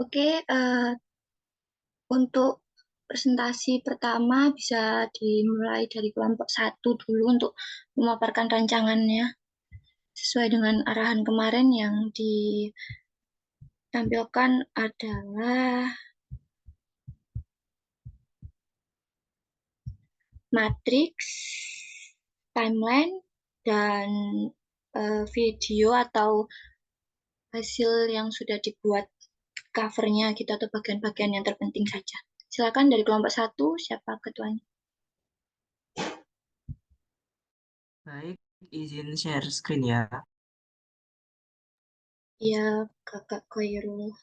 Oke, untuk presentasi pertama bisa dimulai dari kelompok satu dulu untuk memaparkan rancangannya sesuai dengan arahan kemarin yang ditampilkan adalah matriks, timeline, dan video atau hasil yang sudah dibuat covernya gitu atau bagian-bagian yang terpenting saja. Silakan dari kelompok satu, siapa ketuanya? Baik, izin share screen ya. Ya, Kakak Khairul.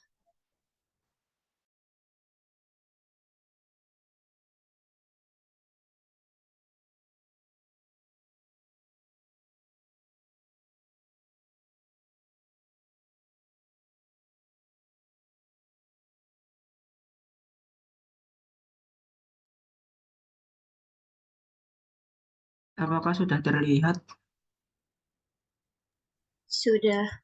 Apakah sudah terlihat? Sudah.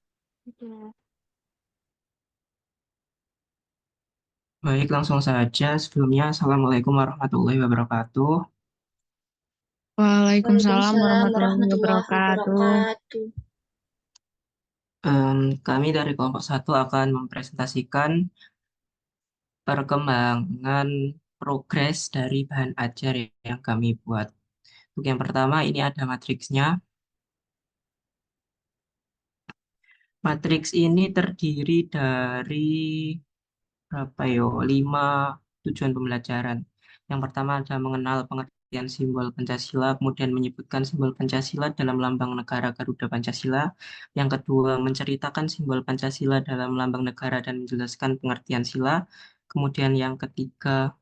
Baik, langsung saja. Sebelumnya, Assalamualaikum warahmatullahi wabarakatuh. Waalaikumsalam Waalaikumsalam warahmatullahi warahmatullahi wabarakatuh. wabarakatuh. Kami dari kelompok satu akan mempresentasikan perkembangan progres dari bahan ajar yang kami buat. Untuk yang pertama, ini ada matriksnya. Matriks ini terdiri dari berapa yo? 5 tujuan pembelajaran. Yang pertama ada mengenal pengertian simbol Pancasila, kemudian menyebutkan simbol Pancasila dalam lambang negara Garuda Pancasila. Yang kedua, menceritakan simbol Pancasila dalam lambang negara dan menjelaskan pengertian sila. Kemudian yang ketiga,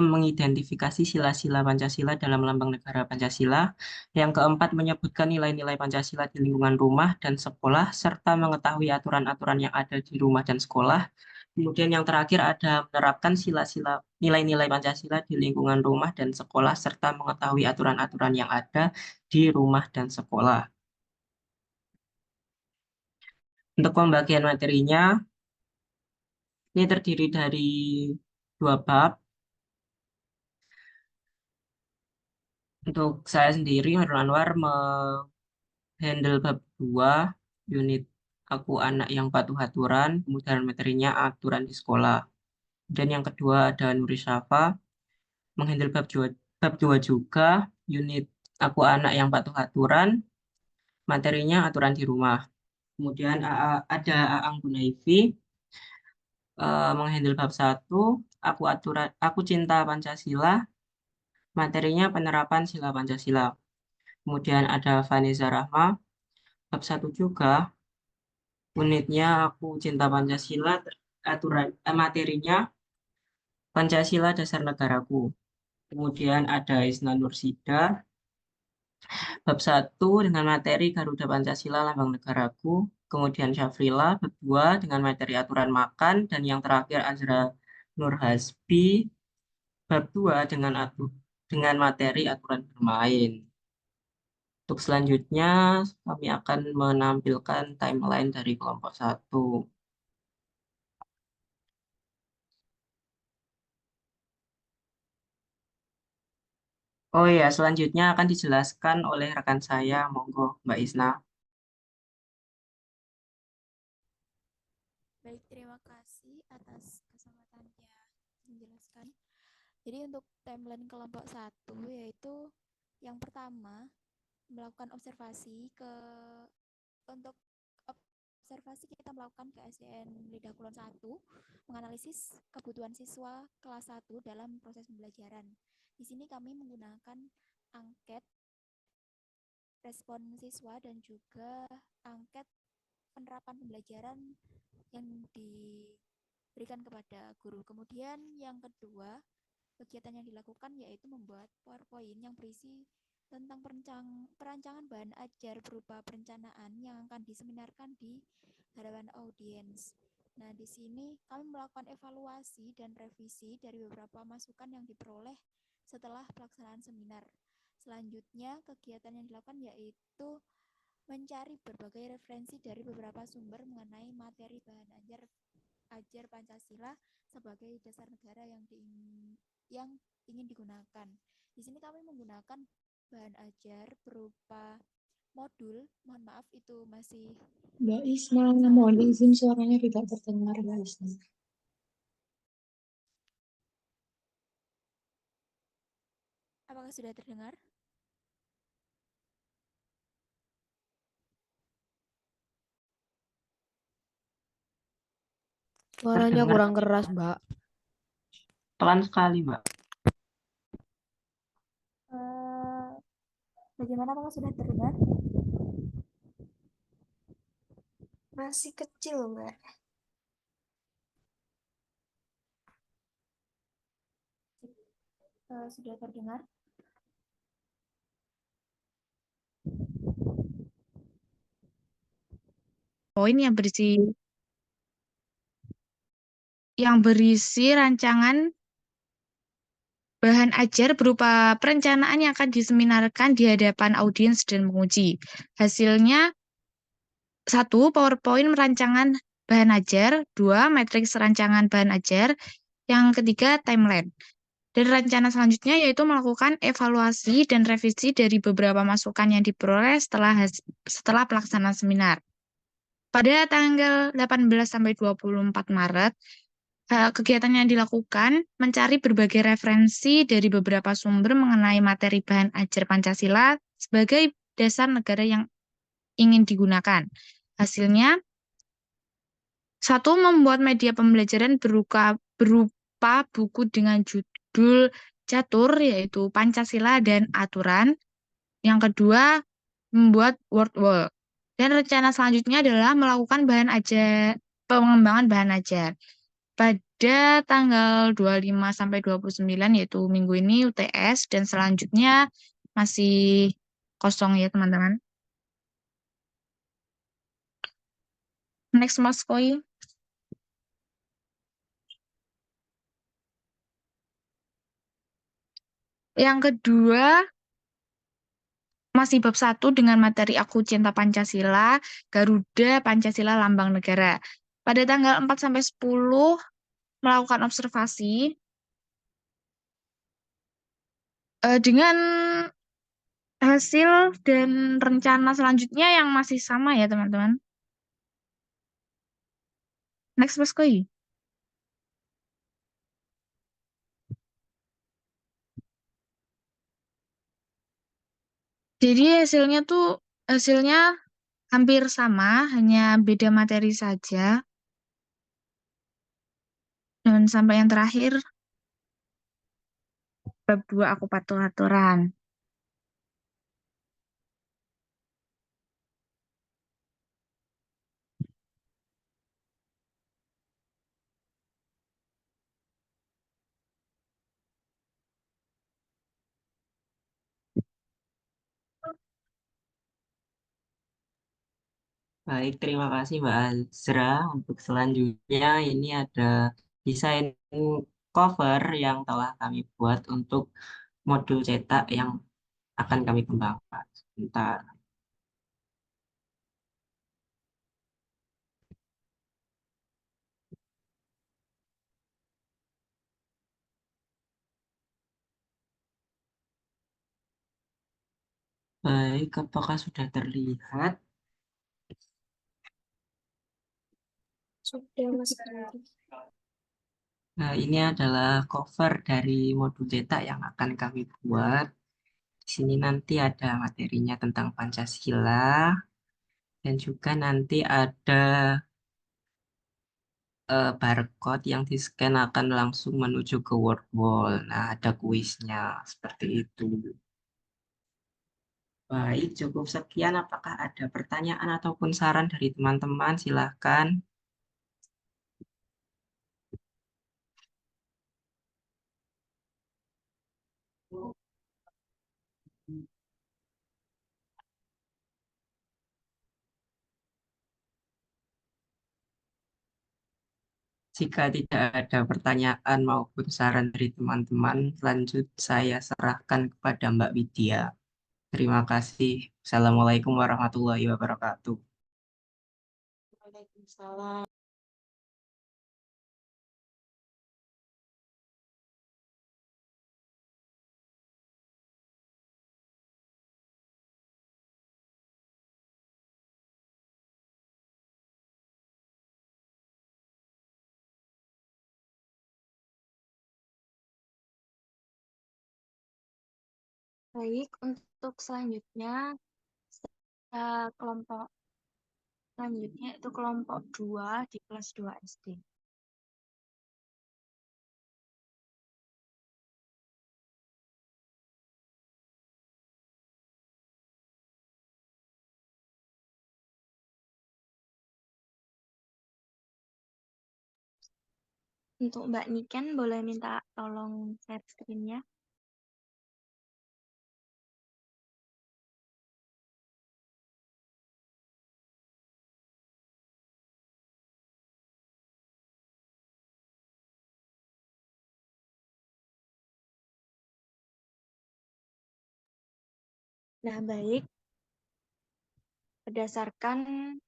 mengidentifikasi sila-sila Pancasila dalam lambang negara Pancasila. Yang keempat, menyebutkan nilai-nilai Pancasila di lingkungan rumah dan sekolah, serta mengetahui aturan-aturan yang ada di rumah dan sekolah. Kemudian yang terakhir ada menerapkan sila-sila nilai-nilai Pancasila di lingkungan rumah dan sekolah, serta mengetahui aturan-aturan yang ada di rumah dan sekolah. Untuk pembagian materinya, ini terdiri dari 2 bab. Untuk saya sendiri, Hairul Anwar, handle bab 2 unit aku anak yang patuh aturan, kemudian materinya aturan di sekolah. Dan yang kedua ada Nuri Syafa menghandle bab 2 juga unit aku anak yang patuh aturan, materinya aturan di rumah. Kemudian ada Aang Gunaifi menghandle bab 1 aku cinta Pancasila, materinya penerapan sila Pancasila. Kemudian ada Vanessa Rahma bab 1 juga. Unitnya aku cinta Pancasila, materinya Pancasila dasar negaraku. Kemudian ada Isna Nursida, bab 1 dengan materi Garuda Pancasila lambang negaraku. Kemudian Syafrila, bab 2 dengan materi aturan makan. Dan yang terakhir Azra Nur Hasbi, bab 2 dengan materi aturan bermain. Untuk selanjutnya, kami akan menampilkan timeline dari kelompok 1. Oh ya, selanjutnya akan dijelaskan oleh rekan saya, monggo Mbak Isna. Baik, terima kasih atas kesempatannya menjelaskan. Jadi untuk timeline kelompok 1 yaitu yang pertama melakukan observasi untuk observasi kita melakukan ke SDN Lidah Kulon 1, menganalisis kebutuhan siswa kelas 1 dalam proses pembelajaran. Di sini kami menggunakan angket respon siswa dan juga angket penerapan pembelajaran yang diberikan kepada guru. Kemudian yang kedua, kegiatan yang dilakukan yaitu membuat PowerPoint yang berisi tentang perancangan bahan ajar berupa perencanaan yang akan diseminarkan di hadapan audiens. Nah, di sini kami melakukan evaluasi dan revisi dari beberapa masukan yang diperoleh setelah pelaksanaan seminar. Selanjutnya, kegiatan yang dilakukan yaitu mencari berbagai referensi dari beberapa sumber mengenai materi bahan ajar Pancasila sebagai dasar negara yang ingin digunakan. Di sini kami menggunakan bahan ajar berupa modul. Mohon maaf itu masih Mbak Isna, sangat mohon izin suaranya tidak terdengar, Mbak Isna. Apakah sudah terdengar? Suaranya Terdengar kurang keras, Mbak. pelan sekali, Mbak. Bagaimana, apakah sudah terdengar? Masih kecil, Mbak. Sudah terdengar? Poin yang berisi rancangan bahan ajar berupa perencanaan yang akan diseminarkan di hadapan audiens dan penguji. Hasilnya, 1. PowerPoint rancangan bahan ajar, 2. Matriks rancangan bahan ajar, yang ketiga timeline. Dan rencana selanjutnya yaitu melakukan evaluasi dan revisi dari beberapa masukan yang diperoleh setelah pelaksanaan seminar. Pada tanggal 18 sampai 24 Maret, kegiatan yang dilakukan mencari berbagai referensi dari beberapa sumber mengenai materi bahan ajar Pancasila sebagai dasar negara yang ingin digunakan. Hasilnya, 1. Membuat media pembelajaran berupa buku dengan judul catur, yaitu Pancasila dan Aturan. Yang kedua, membuat word wall. Dan rencana selanjutnya adalah melakukan pengembangan bahan ajar. Pada tanggal 25 sampai 29 yaitu minggu ini UTS dan selanjutnya masih kosong ya teman-teman. Next Mas Koi. Yang kedua masih bab 1 dengan materi Aku Cinta Pancasila, Garuda Pancasila Lambang Negara. Pada tanggal 4 sampai 10 melakukan observasi dengan hasil dan rencana selanjutnya yang masih sama ya teman-teman. Next Mas Koi. Jadi hasilnya hampir sama, hanya beda materi saja. Dan sampai yang terakhir, bab 2 aku patuh aturan. Baik, terima kasih Mbak Azra. Untuk selanjutnya ini ada desain cover yang telah kami buat untuk modul cetak yang akan kami kembangkan. Sebentar. Baik, apakah sudah terlihat? Sudah, Mas. Nah, ini adalah cover dari modul cetak yang akan kami buat. Di sini nanti ada materinya tentang Pancasila dan juga nanti ada barcode yang di-scan akan langsung menuju ke word wall. Nah, ada kuisnya seperti itu. Baik, cukup sekian. Apakah ada pertanyaan ataupun saran dari teman-teman? Silahkan. Jika tidak ada pertanyaan maupun saran dari teman-teman, lanjut saya serahkan kepada Mbak Widya. Terima kasih. Assalamualaikum warahmatullahi wabarakatuh. Waalaikumsalam. Baik, untuk selanjutnya, kelompok selanjutnya itu kelompok 2 di kelas 2 SD. Untuk Mbak Niken, boleh minta tolong share screen-nya. Nah, baik. Berdasarkan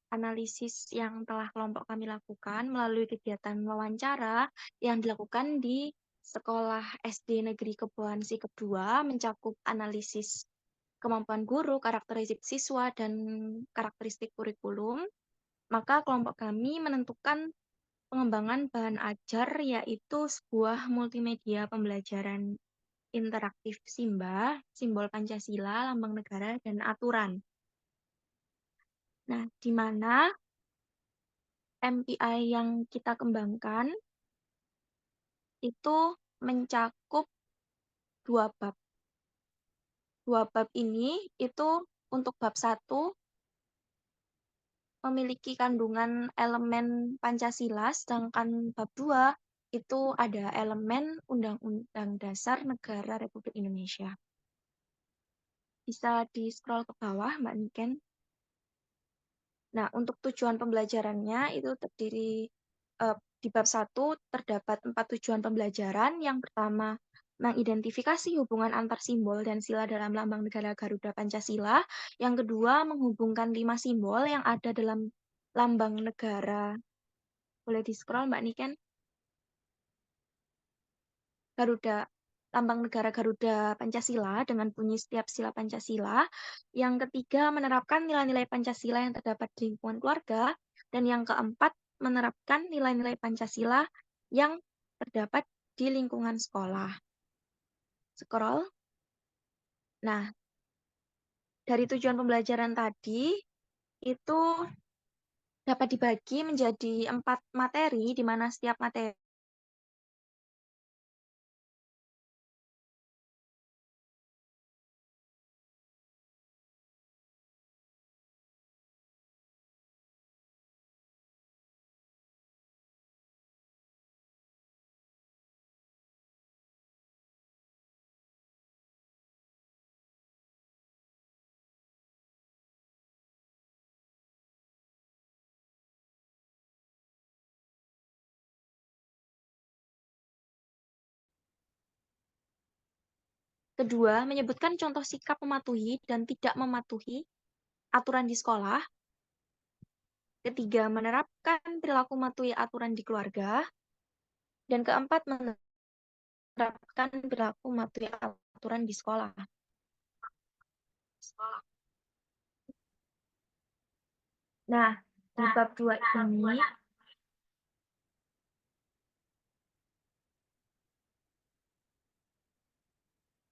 analisis yang telah kelompok kami lakukan melalui kegiatan wawancara yang dilakukan di Sekolah SD Negeri Keboan Sikep 2, mencakup analisis kemampuan guru, karakteristik siswa, dan karakteristik kurikulum, maka kelompok kami menentukan pengembangan bahan ajar, yaitu sebuah multimedia pembelajaran interaktif SIMBA, simbol Pancasila, lambang negara, dan aturan. Nah, di mana MPI yang kita kembangkan itu mencakup 2 bab. 2 bab ini itu untuk bab 1 memiliki kandungan elemen Pancasila, sedangkan bab 2 itu ada elemen Undang-Undang Dasar Negara Republik Indonesia. Bisa di-scroll ke bawah, Mbak Niken. Nah, untuk tujuan pembelajarannya itu terdiri di bab 1 terdapat 4 tujuan pembelajaran. Yang pertama, mengidentifikasi hubungan antar simbol dan sila dalam lambang negara Garuda Pancasila. Yang kedua, menghubungkan 5 simbol yang ada dalam lambang negara. Boleh di-scroll, Mbak Niken? Garuda, lambang negara Garuda Pancasila dengan bunyi setiap sila Pancasila. Yang ketiga, menerapkan nilai-nilai Pancasila yang terdapat di lingkungan keluarga. Dan yang keempat, menerapkan nilai-nilai Pancasila yang terdapat di lingkungan sekolah. Scroll. Nah, dari tujuan pembelajaran tadi, itu dapat dibagi menjadi 4 materi, di mana setiap materi kedua, menyebutkan contoh sikap mematuhi dan tidak mematuhi aturan di sekolah. Ketiga, menerapkan perilaku mematuhi aturan di keluarga. Dan keempat, menerapkan perilaku mematuhi aturan di sekolah. Nah, di bab 2 ini,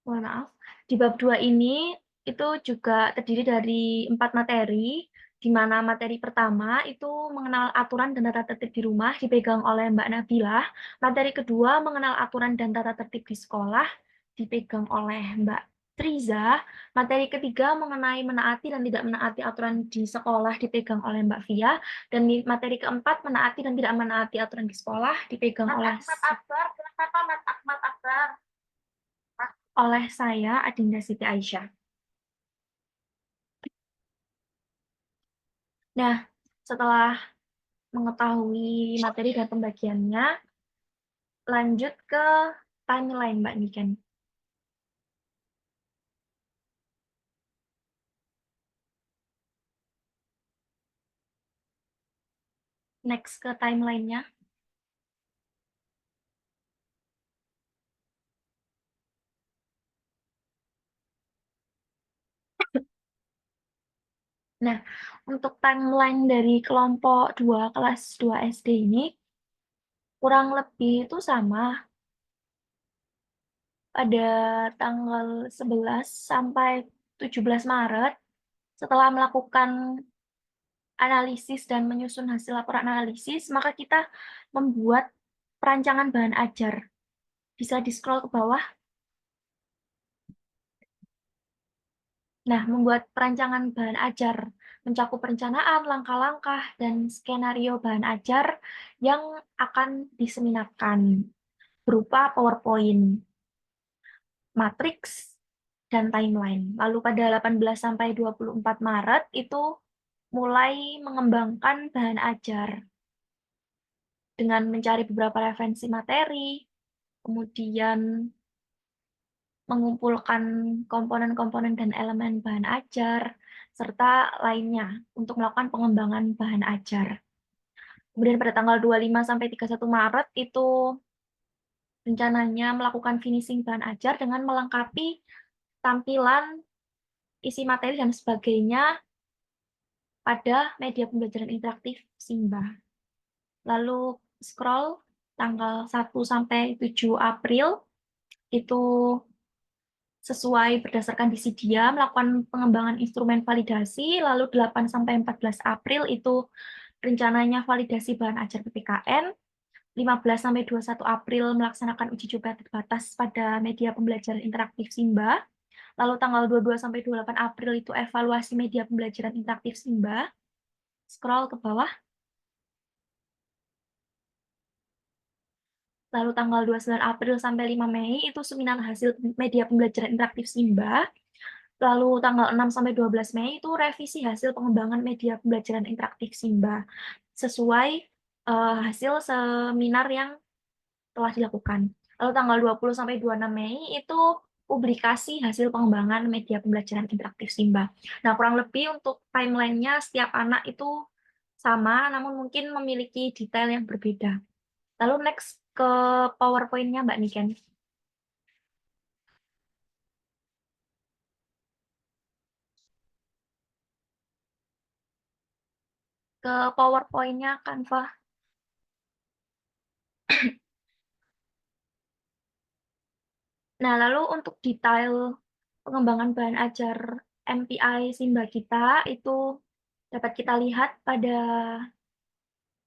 mohon maaf, di bab 2 ini itu juga terdiri dari 4 materi, di mana materi pertama itu mengenal aturan dan tata tertib di rumah, dipegang oleh Mbak Nabilah. Materi kedua mengenal aturan dan tata tertib di sekolah, dipegang oleh Mbak Triza. Materi ketiga mengenai menaati dan tidak menaati aturan di sekolah, dipegang oleh Mbak Via. Dan materi keempat, menaati dan tidak menaati aturan di sekolah, dipegang oleh saya, Adinda Siti Aisyah. Nah, setelah mengetahui materi dan pembagiannya, lanjut ke timeline, Mbak Niken. Next ke timeline-nya. Nah, untuk timeline dari kelompok 2 kelas 2 SD ini kurang lebih itu sama. Pada tanggal 11 sampai 17 Maret, setelah melakukan analisis dan menyusun hasil laporan analisis, maka kita membuat perancangan bahan ajar. Bisa di-scroll ke bawah. Nah, membuat perancangan bahan ajar mencakup perencanaan, langkah-langkah, dan skenario bahan ajar yang akan diseminarkan berupa PowerPoint, matriks, dan timeline. Lalu pada 18 sampai 24 Maret itu mulai mengembangkan bahan ajar dengan mencari beberapa referensi materi, kemudian mengumpulkan komponen-komponen dan elemen bahan ajar, serta lainnya untuk melakukan pengembangan bahan ajar. Kemudian pada tanggal 25 sampai 31 Maret itu rencananya melakukan finishing bahan ajar dengan melengkapi tampilan, isi materi, dan sebagainya pada media pembelajaran interaktif Simba. Lalu scroll tanggal 1 sampai 7 April itu sesuai berdasarkan disidia melakukan pengembangan instrumen validasi, lalu 8 sampai 14 April itu rencananya validasi bahan ajar PPKN, 15 sampai 21 April melaksanakan uji coba terbatas pada media pembelajaran interaktif Simba, lalu tanggal 22 sampai 28 April itu evaluasi media pembelajaran interaktif Simba, scroll ke bawah. Lalu tanggal 29 April sampai 5 Mei itu seminar hasil media pembelajaran interaktif Simba. Lalu tanggal 6 sampai 12 Mei itu revisi hasil pengembangan media pembelajaran interaktif Simba sesuai hasil seminar yang telah dilakukan. Lalu tanggal 20 sampai 26 Mei itu publikasi hasil pengembangan media pembelajaran interaktif Simba. Nah, kurang lebih untuk timeline-nya setiap anak itu sama, namun mungkin memiliki detail yang berbeda. Lalu next ke PowerPoint-nya Mbak Niken. Ke PowerPoint-nya Canva. Nah, lalu untuk detail pengembangan bahan ajar MPI Simba kita itu dapat kita lihat pada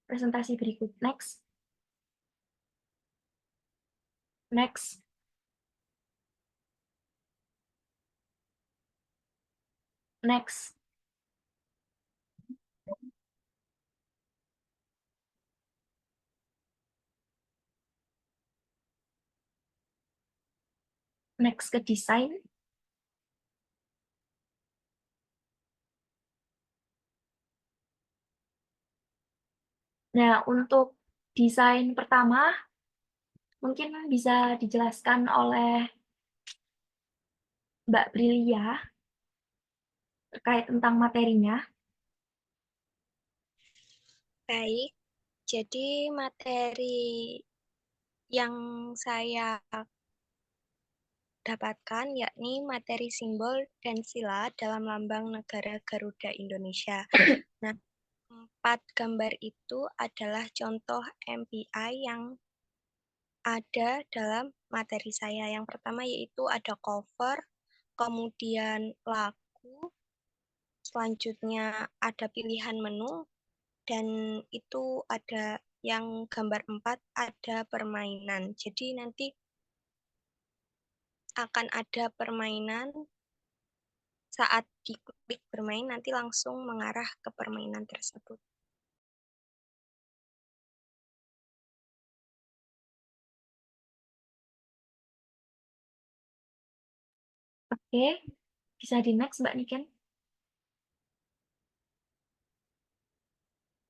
presentasi berikut. Next. Next. Next. Next ke desain. Nah, untuk desain pertama mungkin bisa dijelaskan oleh Mbak Brilia terkait tentang materinya. Baik, jadi materi yang saya dapatkan yakni materi simbol dan sila dalam lambang negara Garuda Indonesia. Nah, 4 gambar itu adalah contoh MPI yang ada dalam materi saya. Yang pertama yaitu ada cover, kemudian lagu, selanjutnya ada pilihan menu, dan itu ada yang gambar 4 ada permainan. Jadi nanti akan ada permainan, saat diklik bermain nanti langsung mengarah ke permainan tersebut. Oke, bisa di next Mbak Niken.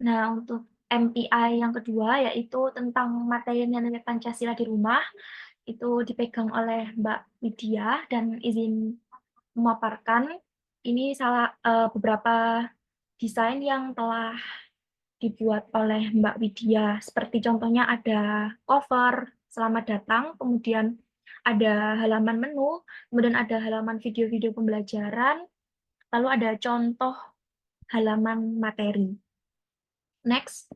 Nah, untuk MPI yang kedua yaitu tentang materi nilai Pancasila di rumah, itu dipegang oleh Mbak Widya dan izin memaparkan. Ini beberapa desain yang telah dibuat oleh Mbak Widya. Seperti contohnya ada cover, selamat datang, kemudian ada halaman menu, kemudian ada halaman video-video pembelajaran, lalu ada contoh halaman materi. Next.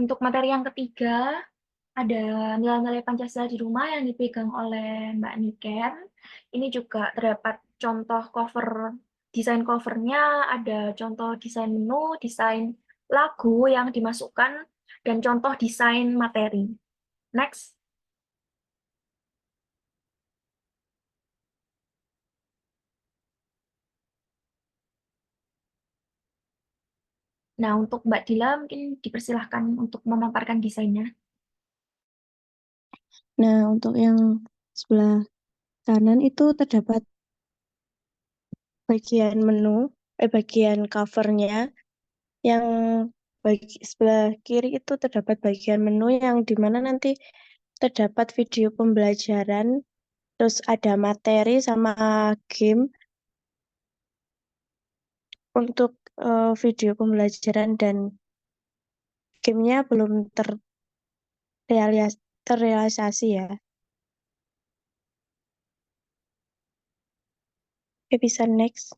Untuk materi yang ketiga, ada nilai-nilai Pancasila di rumah yang dipegang oleh Mbak Niken. Ini juga terdapat contoh cover, desain covernya, ada contoh desain menu, desain lagu yang dimasukkan, dan contoh desain materi. Next. Nah, untuk Mbak Dila mungkin dipersilahkan untuk memaparkan desainnya. Nah, untuk yang sebelah kanan itu terdapat bagian menu, bagian covernya. Yang sebelah kiri itu terdapat bagian menu yang dimana nanti terdapat video pembelajaran, terus ada materi sama game. Untuk video pembelajaran dan gamenya belum terrealisasi ya. Oke, bisa next.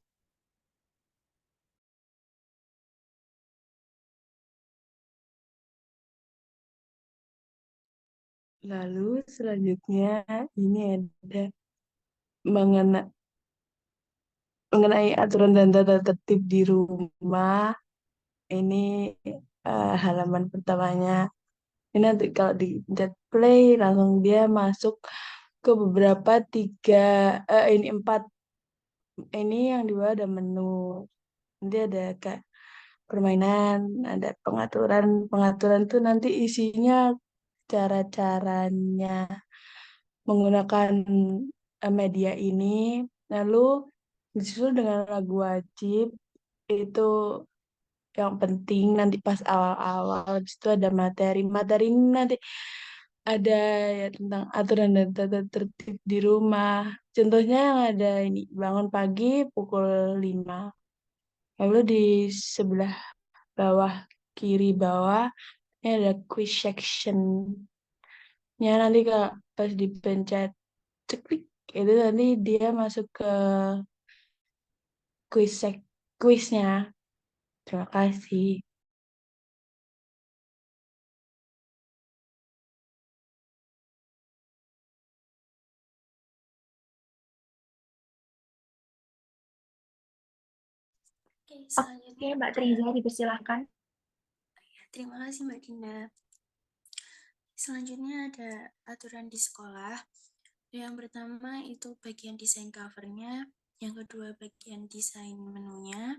Lalu selanjutnya ini ada mengenai aturan dan tata tertib di rumah. Ini halaman pertamanya. Ini nanti kalau di play langsung dia masuk ke beberapa ini 4. Ini yang di bawah ada menu. Nanti ada kayak permainan, ada pengaturan. Pengaturan tuh nanti isinya cara-caranya menggunakan media ini. Lalu disusul dengan lagu wajib, itu yang penting nanti pas awal-awal. Habis itu ada materi. Materi ini nanti ada ya tentang aturan dan tata tertib di rumah. Contohnya yang ada ini, bangun pagi pukul 5. Lalu di sebelah bawah, kiri bawah, ini ada quiz section. Ya nanti kalau pas dipencet ceklik, itu nanti dia masuk ke quiznya. Terima kasih. Oke, Oke, selanjutnya Mbak ada- Triza, dipersilahkan. Terima kasih Mbak Dinda. Selanjutnya ada aturan di sekolah. Yang pertama itu bagian desain covernya, yang kedua bagian desain menunya,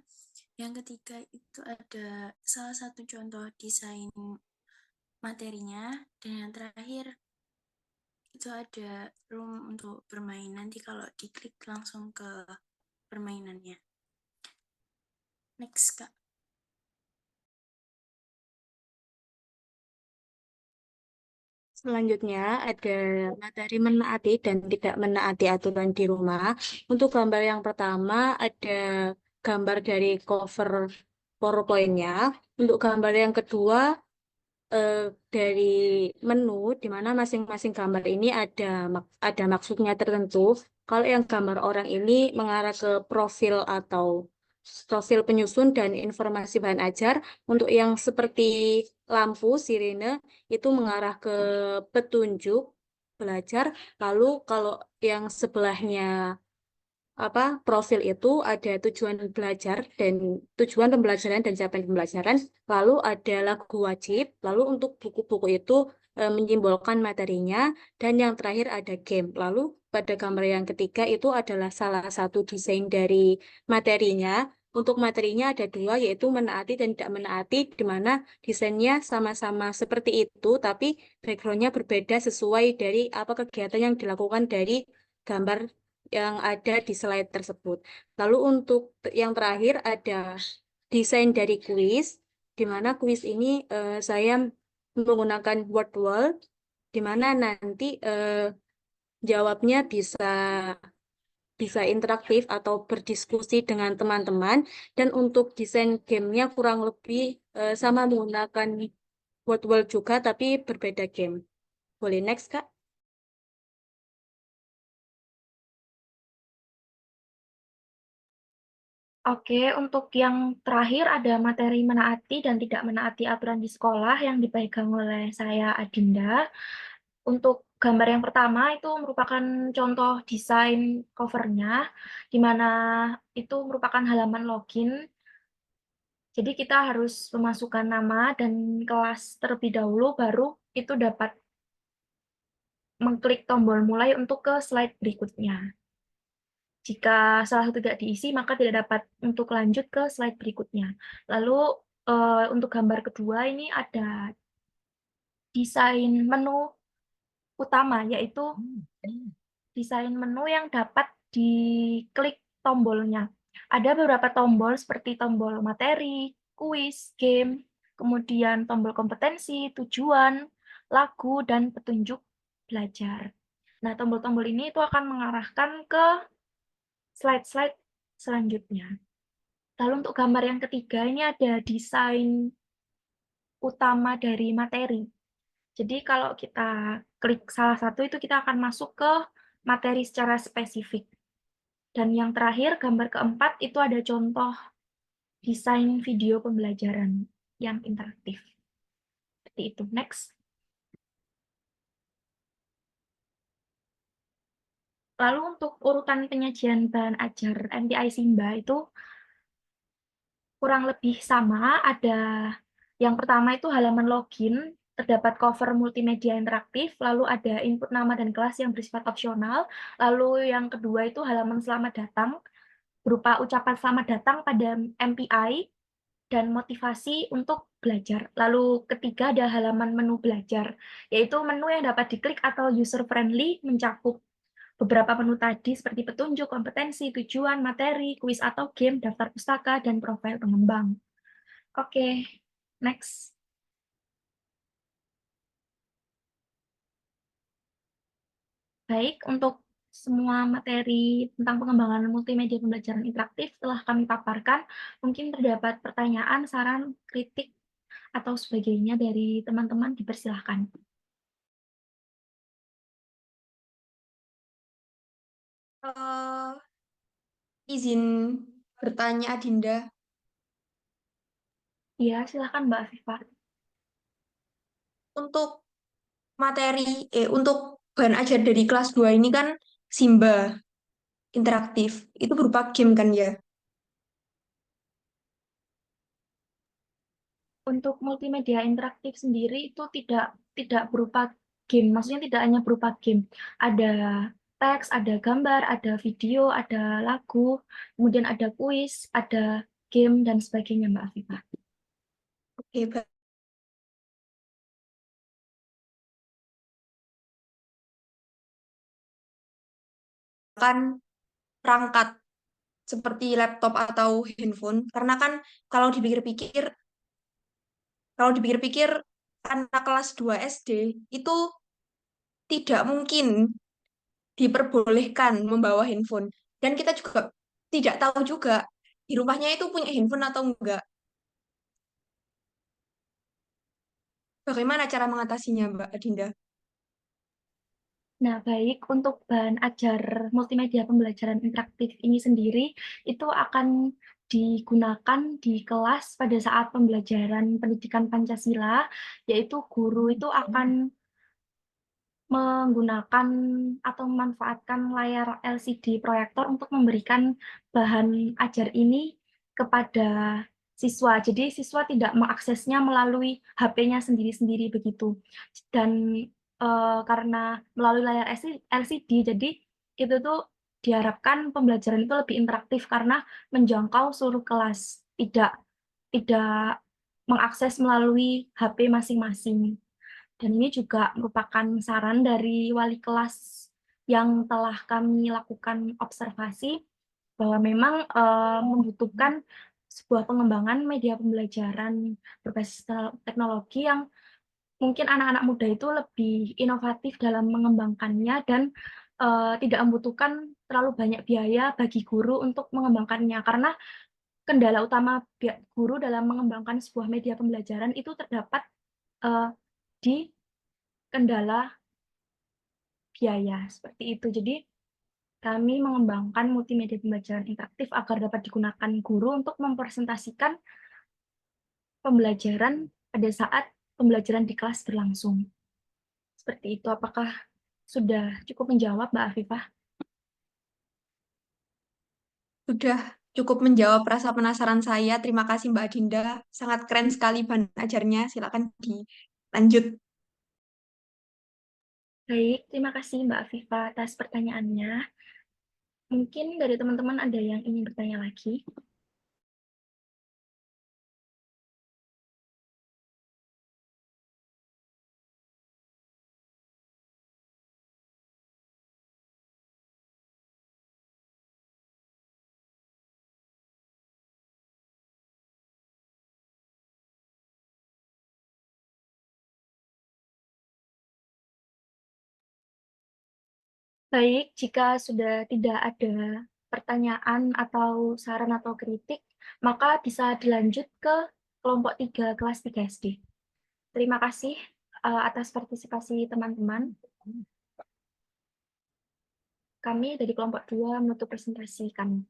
yang ketiga itu ada salah satu contoh desain materinya, dan yang terakhir itu ada room untuk bermain. Nanti kalau diklik langsung ke permainannya. Next, Kak. Selanjutnya ada materi menaati dan tidak menaati aturan di rumah. Untuk gambar yang pertama ada gambar dari cover PowerPoint-nya. Untuk gambar yang kedua dari menu, di mana masing-masing gambar ini ada maksudnya tertentu. Kalau yang gambar orang ini mengarah ke profil penyusun dan informasi bahan ajar. Untuk yang seperti lampu sirene itu mengarah ke petunjuk belajar. Lalu kalau yang sebelahnya profil itu ada tujuan belajar dan tujuan pembelajaran dan capaian pembelajaran, lalu ada lagu wajib, lalu untuk buku-buku itu menyimbolkan materinya, dan yang terakhir ada game. Lalu pada gambar yang ketiga itu adalah salah satu desain dari materinya. Untuk materinya ada 2, yaitu menaati dan tidak menaati, di mana desainnya sama-sama seperti itu, tapi backgroundnya berbeda sesuai dari apa kegiatan yang dilakukan dari gambar yang ada di slide tersebut. Lalu untuk yang terakhir ada desain dari kuis, di mana kuis ini saya menggunakan word wall di mana nanti jawabnya bisa interaktif atau berdiskusi dengan teman-teman. Dan untuk desain gamenya kurang lebih sama menggunakan word world juga, tapi berbeda game. Boleh next, Kak? Oke, untuk yang terakhir ada materi menaati dan tidak menaati aturan di sekolah yang dipegang oleh saya Adinda. Untuk gambar yang pertama itu merupakan contoh desain covernya, di mana itu merupakan halaman login. Jadi kita harus memasukkan nama dan kelas terlebih dahulu, baru itu dapat mengklik tombol mulai untuk ke slide berikutnya. Jika salah satu tidak diisi, maka tidak dapat untuk lanjut ke slide berikutnya. Lalu untuk gambar kedua ini ada desain menu utama, yaitu desain menu yang dapat diklik tombolnya. Ada beberapa tombol seperti tombol materi, kuis, game, kemudian tombol kompetensi, tujuan, lagu, dan petunjuk belajar. Nah, tombol-tombol ini itu akan mengarahkan ke slide-slide selanjutnya. Lalu untuk gambar yang ketiga ini ada desain utama dari materi. Jadi kalau kita klik salah satu itu kita akan masuk ke materi secara spesifik. Dan yang terakhir, gambar keempat itu ada contoh desain video pembelajaran yang interaktif. Seperti itu. Next. Lalu untuk urutan penyajian bahan ajar MTI Simba itu kurang lebih sama. Ada yang pertama itu halaman login, terdapat cover multimedia interaktif, lalu ada input nama dan kelas yang bersifat opsional, lalu yang kedua itu halaman selamat datang, berupa ucapan selamat datang pada MPI, dan motivasi untuk belajar. Lalu ketiga ada halaman menu belajar, yaitu menu yang dapat diklik atau user-friendly, mencakup beberapa menu tadi seperti petunjuk, kompetensi, tujuan, materi, kuis atau game, daftar pustaka, dan profil pengembang. Oke, next. Baik, untuk semua materi tentang pengembangan multimedia pembelajaran interaktif telah kami paparkan. Mungkin terdapat pertanyaan, saran, kritik, atau sebagainya dari teman-teman, dipersilahkan. Izin bertanya, Adinda. Iya, silahkan Mbak Afifah. Untuk untuk bahan ajar dari kelas 2 ini kan Simba interaktif. Itu berupa game kan ya? Untuk multimedia interaktif sendiri itu tidak berupa game, maksudnya tidak hanya berupa game. Ada teks, ada gambar, ada video, ada lagu, kemudian ada kuis, ada game, dan sebagainya, Mbak Afifah. Oke, Mbak. Kan perangkat seperti laptop atau handphone, karena kan kalau dipikir-pikir anak kelas 2 SD itu tidak mungkin diperbolehkan membawa handphone. Dan kita juga tidak tahu juga di rumahnya itu punya handphone atau enggak. Bagaimana cara mengatasinya, Mbak Adinda? Nah, baik, untuk bahan ajar multimedia pembelajaran interaktif ini sendiri, itu akan digunakan di kelas pada saat pembelajaran pendidikan Pancasila, yaitu guru itu akan menggunakan atau memanfaatkan layar LCD proyektor untuk memberikan bahan ajar ini kepada siswa. Jadi siswa tidak mengaksesnya melalui HP-nya sendiri-sendiri begitu. Dan karena melalui layar LCD, jadi itu tuh diharapkan pembelajaran itu lebih interaktif karena menjangkau seluruh kelas, tidak mengakses melalui HP masing-masing. Dan ini juga merupakan saran dari wali kelas yang telah kami lakukan observasi bahwa memang membutuhkan sebuah pengembangan media pembelajaran berbasis teknologi yang mungkin anak-anak muda itu lebih inovatif dalam mengembangkannya dan tidak membutuhkan terlalu banyak biaya bagi guru untuk mengembangkannya, karena kendala utama guru dalam mengembangkan sebuah media pembelajaran itu terdapat di kendala biaya seperti itu. Jadi kami mengembangkan multimedia pembelajaran interaktif agar dapat digunakan guru untuk mempresentasikan pembelajaran pada saat pembelajaran di kelas berlangsung. Seperti itu. Apakah sudah cukup menjawab, Mbak Afifah? Sudah cukup menjawab rasa penasaran saya. Terima kasih Mbak Dinda. Sangat keren sekali bahan ajarnya. Silakan dilanjut. Baik, terima kasih Mbak Afifah atas pertanyaannya. Mungkin dari teman-teman ada yang ingin bertanya lagi? Baik, jika sudah tidak ada pertanyaan atau saran atau kritik, maka bisa dilanjut ke kelompok 3 kelas 3 SD. Terima kasih atas partisipasi teman-teman. Kami dari kelompok 2 menutup presentasi kami.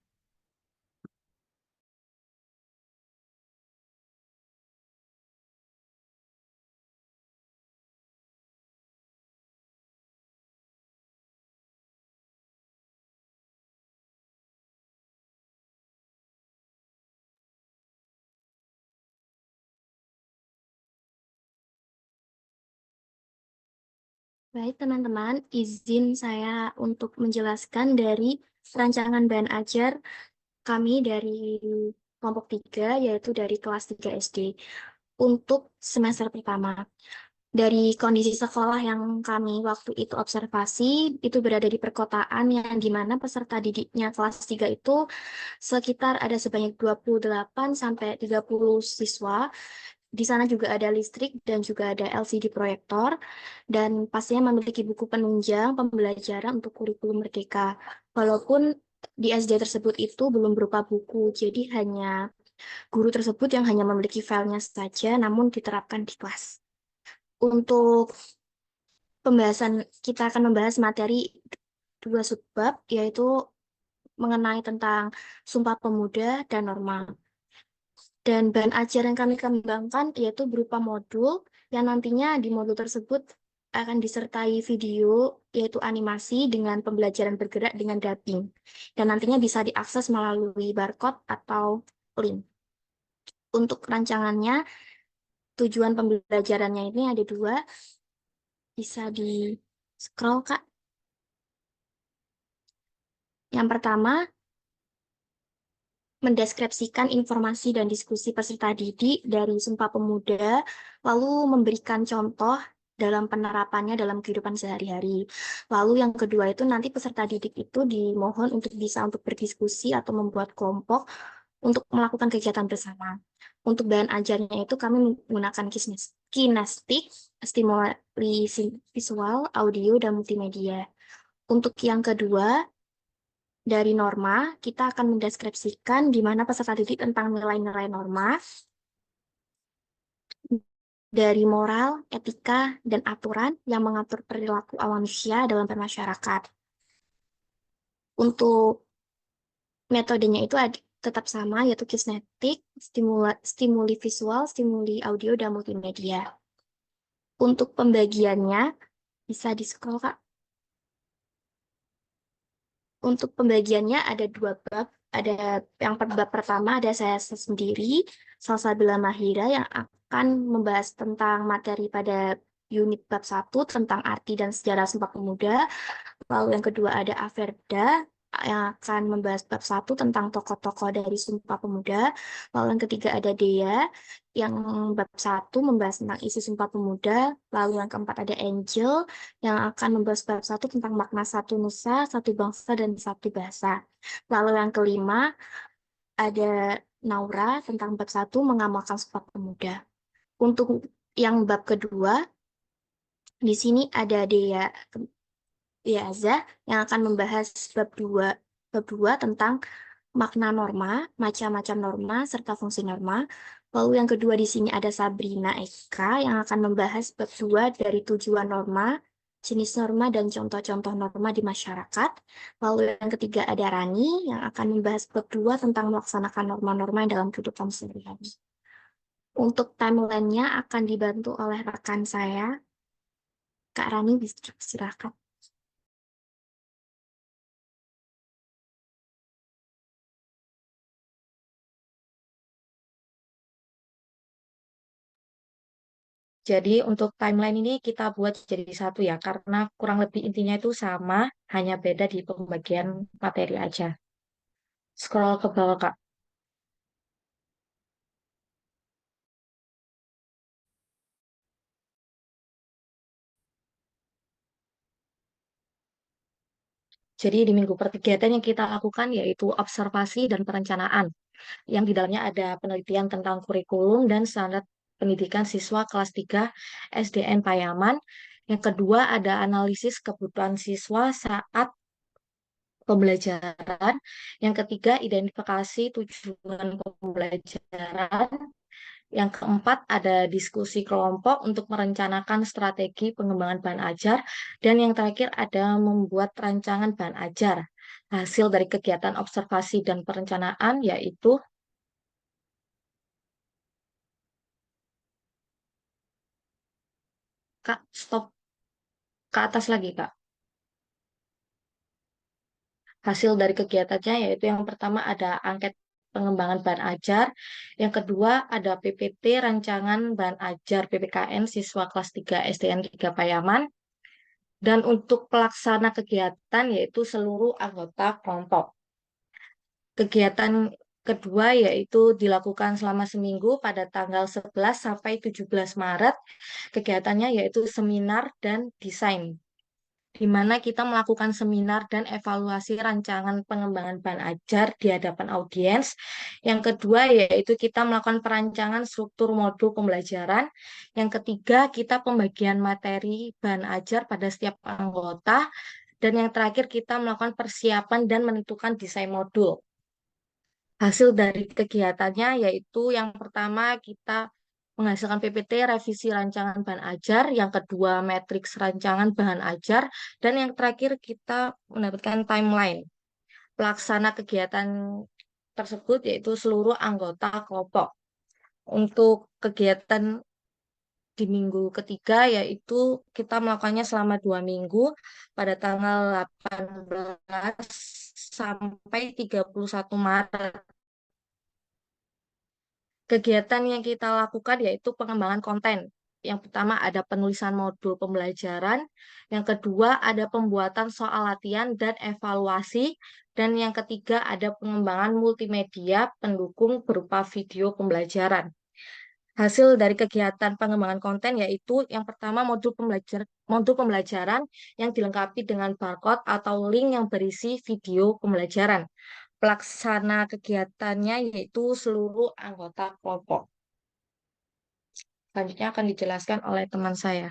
Baik, teman-teman, izin saya untuk menjelaskan dari rancangan bahan ajar kami dari kelompok 3, yaitu dari kelas 3 SD. Untuk semester pertama, dari kondisi sekolah yang kami waktu itu observasi, itu berada di perkotaan yang dimana peserta didiknya kelas 3 itu sekitar ada sebanyak 28 sampai 30 siswa. Di sana juga ada listrik dan juga ada LCD proyektor, dan pastinya memiliki buku penunjang pembelajaran untuk kurikulum merdeka. Walaupun di SD tersebut itu belum berupa buku, jadi hanya guru tersebut yang hanya memiliki filenya saja, namun diterapkan di kelas. Untuk pembahasan, kita akan membahas materi 2 subbab, yaitu mengenai tentang Sumpah Pemuda dan norma. Dan bahan ajar yang kami kembangkan yaitu berupa modul yang nantinya di modul tersebut akan disertai video, yaitu animasi dengan pembelajaran bergerak dengan dubbing. Dan nantinya bisa diakses melalui barcode atau link. Untuk rancangannya, tujuan pembelajarannya ini ada 2. Bisa di-scroll, Kak. Yang pertama, mendeskripsikan informasi dan diskusi peserta didik dari Sumpah Pemuda, lalu memberikan contoh dalam penerapannya dalam kehidupan sehari-hari. Lalu yang kedua itu nanti peserta didik itu dimohon untuk bisa untuk berdiskusi atau membuat kelompok untuk melakukan kegiatan bersama. Untuk bahan ajarnya itu kami menggunakan kinestik, stimuli visual, audio, dan multimedia. Untuk yang kedua, dari norma, kita akan mendeskripsikan di mana peserta didik tentang nilai-nilai norma, dari moral, etika, dan aturan yang mengatur perilaku manusia dalam bermasyarakat. Untuk metodenya itu tetap sama, yaitu kinetik, stimuli visual, stimuli audio, dan multimedia. Untuk pembagiannya, bisa di-scroll, Kak. Untuk pembagiannya ada 2 bab. Ada yang bab pertama ada saya sendiri, Salsabila Mahira, yang akan membahas tentang materi pada unit bab 1 tentang arti dan sejarah Sumpah Pemuda. Lalu yang kedua ada Averda yang akan membahas bab 1 tentang tokoh-tokoh dari Sumpah Pemuda. Lalu yang ketiga ada Dea yang bab 1 membahas tentang isi Sumpah Pemuda. Lalu yang keempat ada Angel yang akan membahas bab 1 tentang makna satu nusa, satu bangsa, dan satu bahasa. Lalu yang kelima ada Naura tentang bab 1 mengamalkan Sumpah Pemuda. Untuk yang bab kedua Di sini ada Dea Azza yang akan membahas bab 2 tentang makna norma, macam-macam norma, serta fungsi norma. Lalu yang kedua di sini ada Sabrina Eka yang akan membahas bab 2 dari tujuan norma, jenis norma, dan contoh-contoh norma di masyarakat. Lalu yang ketiga ada Rani yang akan membahas bab 2 tentang melaksanakan norma-norma dalam kehidupan sehari-hari. Untuk timeline-nya akan dibantu oleh rekan saya, Kak Rani, silakan. Jadi untuk timeline ini kita buat jadi satu ya, karena kurang lebih intinya itu sama, hanya beda di pembagian materi aja. Scroll ke bawah, Kak. Jadi di minggu kegiatan yang kita lakukan yaitu observasi dan perencanaan, yang di dalamnya ada penelitian tentang kurikulum dan standar pendidikan siswa kelas 3 SDN Payaman. Yang kedua ada analisis kebutuhan siswa saat pembelajaran. Yang ketiga, identifikasi tujuan pembelajaran. Yang keempat, ada diskusi kelompok untuk merencanakan strategi pengembangan bahan ajar. Dan yang terakhir, ada membuat rancangan bahan ajar. Hasil dari kegiatan observasi dan perencanaan yaitu, Kak, stop ke atas lagi, Kak. Hasil dari kegiatannya yaitu yang pertama ada angket pengembangan bahan ajar, yang kedua ada PPT rancangan bahan ajar PPKN siswa kelas 3 SDN 3 Payaman, dan untuk pelaksana kegiatan yaitu seluruh anggota kelompok. Kegiatan kedua yaitu dilakukan selama seminggu pada tanggal 11 sampai 17 Maret. Kegiatannya yaitu seminar dan desain, di mana kita melakukan seminar dan evaluasi rancangan pengembangan bahan ajar di hadapan audiens. Yang kedua, yaitu kita melakukan perancangan struktur modul pembelajaran. Yang ketiga, kita pembagian materi bahan ajar pada setiap anggota. Dan yang terakhir, kita melakukan persiapan dan menentukan desain modul. Hasil dari kegiatannya yaitu yang pertama kita menghasilkan PPT revisi rancangan bahan ajar, yang kedua matriks rancangan bahan ajar, dan yang terakhir kita mendapatkan timeline pelaksana kegiatan tersebut yaitu seluruh anggota kelompok. Untuk kegiatan di minggu ketiga yaitu kita melakukannya selama 2 minggu pada tanggal 18 sampai 31 Maret. Kegiatan yang kita lakukan yaitu pengembangan konten. Yang pertama ada penulisan modul pembelajaran, yang kedua ada pembuatan soal latihan dan evaluasi, dan yang ketiga ada pengembangan multimedia pendukung berupa video pembelajaran. Hasil dari kegiatan pengembangan konten yaitu yang pertama modul pembelajaran yang dilengkapi dengan barcode atau link yang berisi video pembelajaran. Pelaksana kegiatannya yaitu seluruh anggota kelompok. Selanjutnya akan dijelaskan oleh teman saya.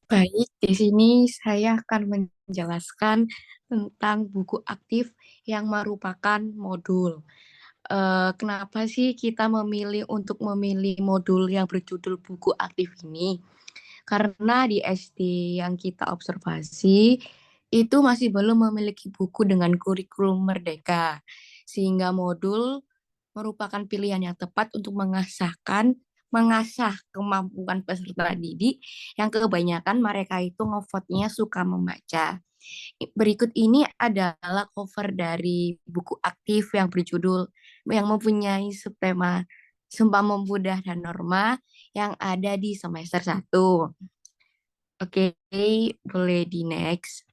Baik, di sini saya akan menjelaskan tentang buku aktif yang merupakan modul. Kenapa sih kita memilih untuk memilih modul yang berjudul buku aktif ini? Karena di SD yang kita observasi itu masih belum memiliki buku dengan kurikulum merdeka, sehingga modul merupakan pilihan yang tepat untuk mengasah kemampuan peserta didik yang kebanyakan mereka itu ngevote-nya suka membaca. Berikut ini adalah cover dari buku aktif yang berjudul yang mempunyai subtema Sumpah Pemuda dan Norma yang ada di semester 1. Oke, boleh di next.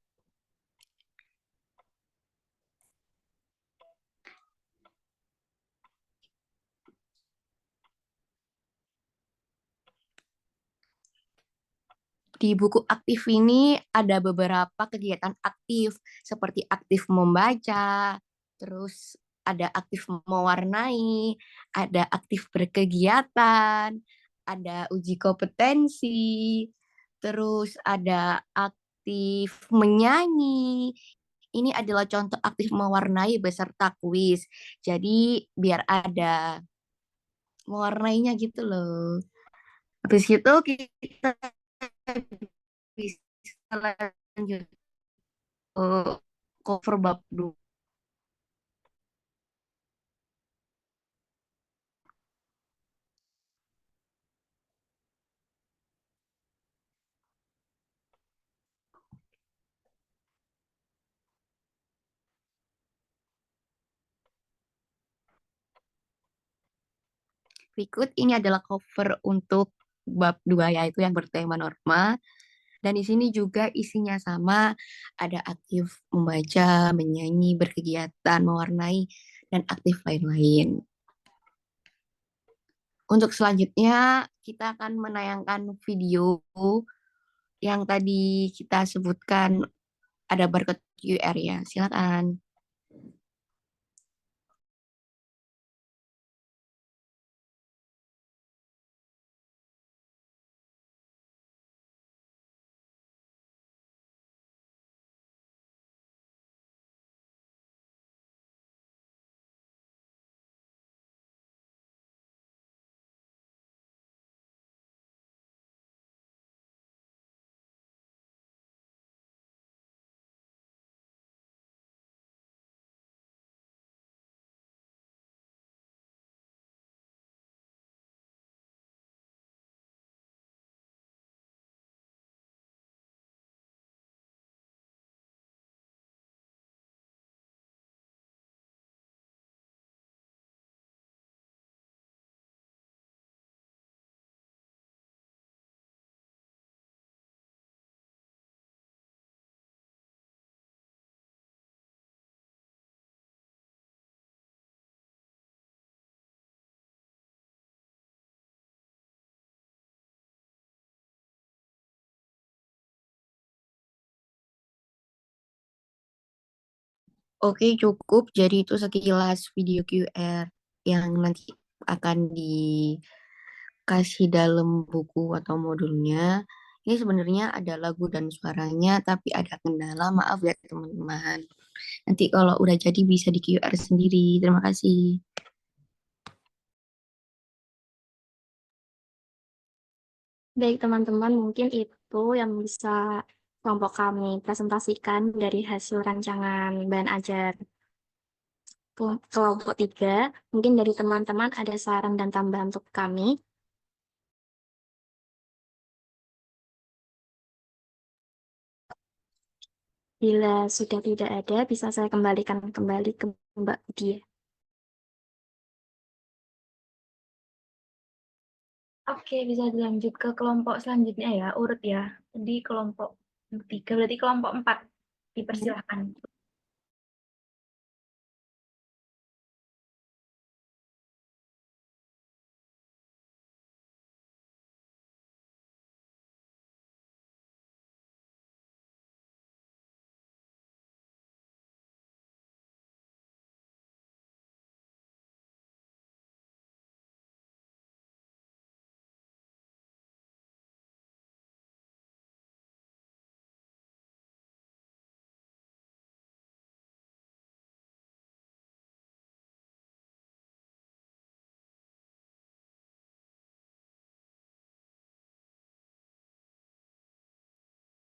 Di buku aktif ini ada beberapa kegiatan aktif seperti aktif membaca, terus ada aktif mewarnai, ada aktif berkegiatan, ada uji kompetensi, terus ada aktif menyanyi. Ini adalah contoh aktif mewarnai beserta kuis. Jadi biar ada mewarnainya gitu loh. Habis itu kita bisa lanjut ke cover bab 2. Berikut ini adalah cover untuk bab 2 yaitu yang bertema norma. Dan di sini juga isinya sama, ada aktif membaca, menyanyi, berkegiatan, mewarnai, dan aktif lain-lain. Untuk selanjutnya, kita akan menayangkan video yang tadi kita sebutkan ada barcode QR ya. Silakan. Oke, cukup. Jadi itu sekilas video QR yang nanti akan dikasih dalam buku atau modulnya. Ini sebenarnya ada lagu dan suaranya, tapi ada kendala. Maaf ya teman-teman. Nanti kalau udah jadi bisa di QR sendiri. Terima kasih. Baik teman-teman, mungkin itu yang bisa kelompok kami presentasikan dari hasil rancangan bahan ajar kelompok 3. Mungkin dari teman-teman ada saran dan tambahan untuk kami. Bila sudah tidak ada, bisa saya kembalikan kembali ke Mbak Dia. Oke, bisa dilanjut ke kelompok selanjutnya ya, urut ya. Jadi kelompok 3, berarti kelompok 4. Dipersilahkan.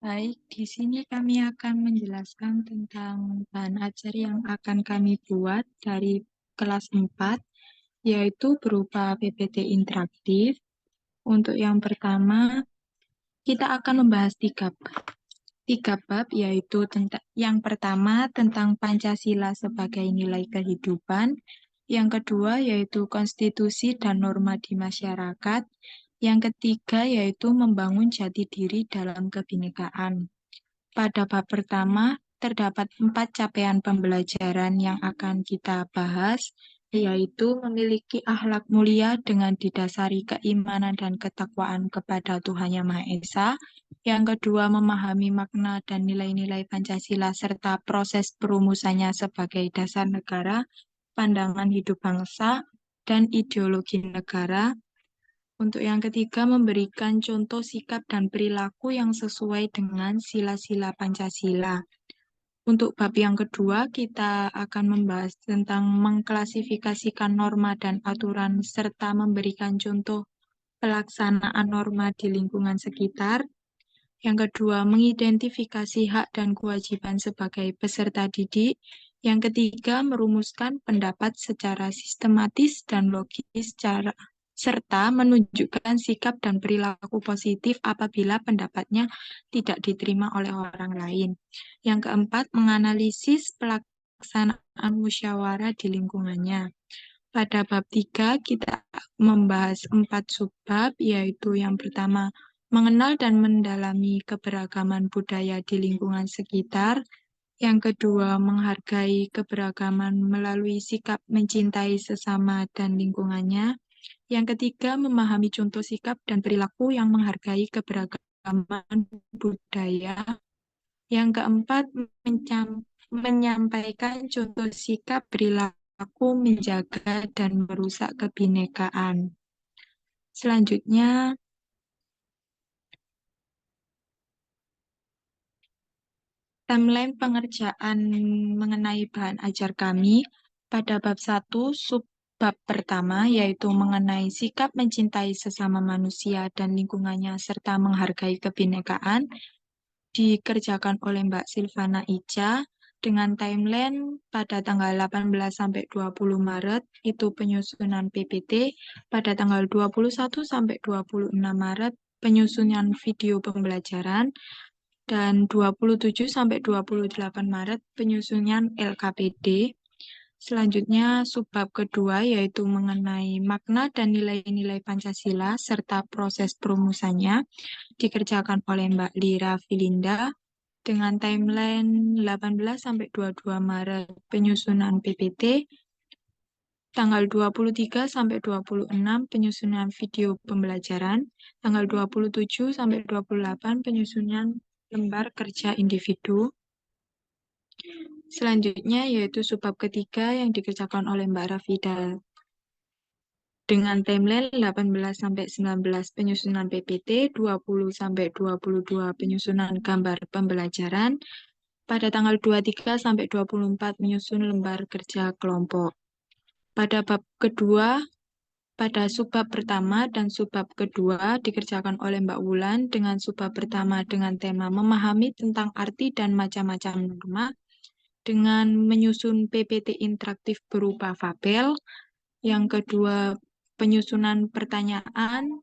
Baik, di sini kami akan menjelaskan tentang bahan ajar yang akan kami buat dari kelas 4, yaitu berupa PPT interaktif. Untuk yang pertama, kita akan membahas 3 bab, yaitu yang pertama tentang Pancasila sebagai nilai kehidupan, yang kedua yaitu konstitusi dan norma di masyarakat, yang ketiga yaitu membangun jati diri dalam kebinekaan. Pada bab pertama, terdapat 4 capaian pembelajaran yang akan kita bahas, yaitu memiliki akhlak mulia dengan didasari keimanan dan ketakwaan kepada Tuhan Yang Maha Esa. Yang kedua, memahami makna dan nilai-nilai Pancasila serta proses perumusannya sebagai dasar negara, pandangan hidup bangsa, dan ideologi negara. Untuk yang ketiga, memberikan contoh sikap dan perilaku yang sesuai dengan sila-sila Pancasila. Untuk bab yang kedua, kita akan membahas tentang mengklasifikasikan norma dan aturan serta memberikan contoh pelaksanaan norma di lingkungan sekitar. Yang kedua, mengidentifikasi hak dan kewajiban sebagai peserta didik. Yang ketiga, merumuskan pendapat secara sistematis dan logis serta menunjukkan sikap dan perilaku positif apabila pendapatnya tidak diterima oleh orang lain. Yang keempat, menganalisis pelaksanaan musyawarah di lingkungannya. Pada bab 3, kita membahas 4 subbab, yaitu yang pertama, mengenal dan mendalami keberagaman budaya di lingkungan sekitar. Yang kedua, menghargai keberagaman melalui sikap mencintai sesama dan lingkungannya. Yang ketiga, memahami contoh sikap dan perilaku yang menghargai keberagaman budaya. Yang keempat, menyampaikan contoh sikap perilaku menjaga dan merusak kebinekaan. Selanjutnya, timeline pengerjaan mengenai bahan ajar kami pada bab 1, subbab pertama, yaitu mengenai sikap mencintai sesama manusia dan lingkungannya serta menghargai kebinekaan, dikerjakan oleh Mbak Silvana Ica dengan timeline pada tanggal 18-20 Maret, itu penyusunan PPT, pada tanggal 21-26 Maret, penyusunan video pembelajaran, dan 27-28 Maret penyusunan LKPD. Selanjutnya, subbab kedua yaitu mengenai makna dan nilai-nilai Pancasila serta proses perumusannya dikerjakan oleh Mbak Lira Filinda dengan timeline 18-22 Maret penyusunan PPT, tanggal 23-26 penyusunan video pembelajaran, tanggal 27-28 penyusunan lembar kerja individu. Selanjutnya yaitu subbab ketiga yang dikerjakan oleh Mbak Rafida dengan timeline 18-19 penyusunan PPT, 20-22 penyusunan gambar pembelajaran, pada tanggal 23-24 menyusun lembar kerja kelompok. Pada bab kedua, pada subbab pertama dan subbab kedua dikerjakan oleh Mbak Wulan dengan subbab pertama dengan tema memahami tentang arti dan macam-macam norma dengan menyusun PPT interaktif berupa fabel. Yang kedua, penyusunan pertanyaan,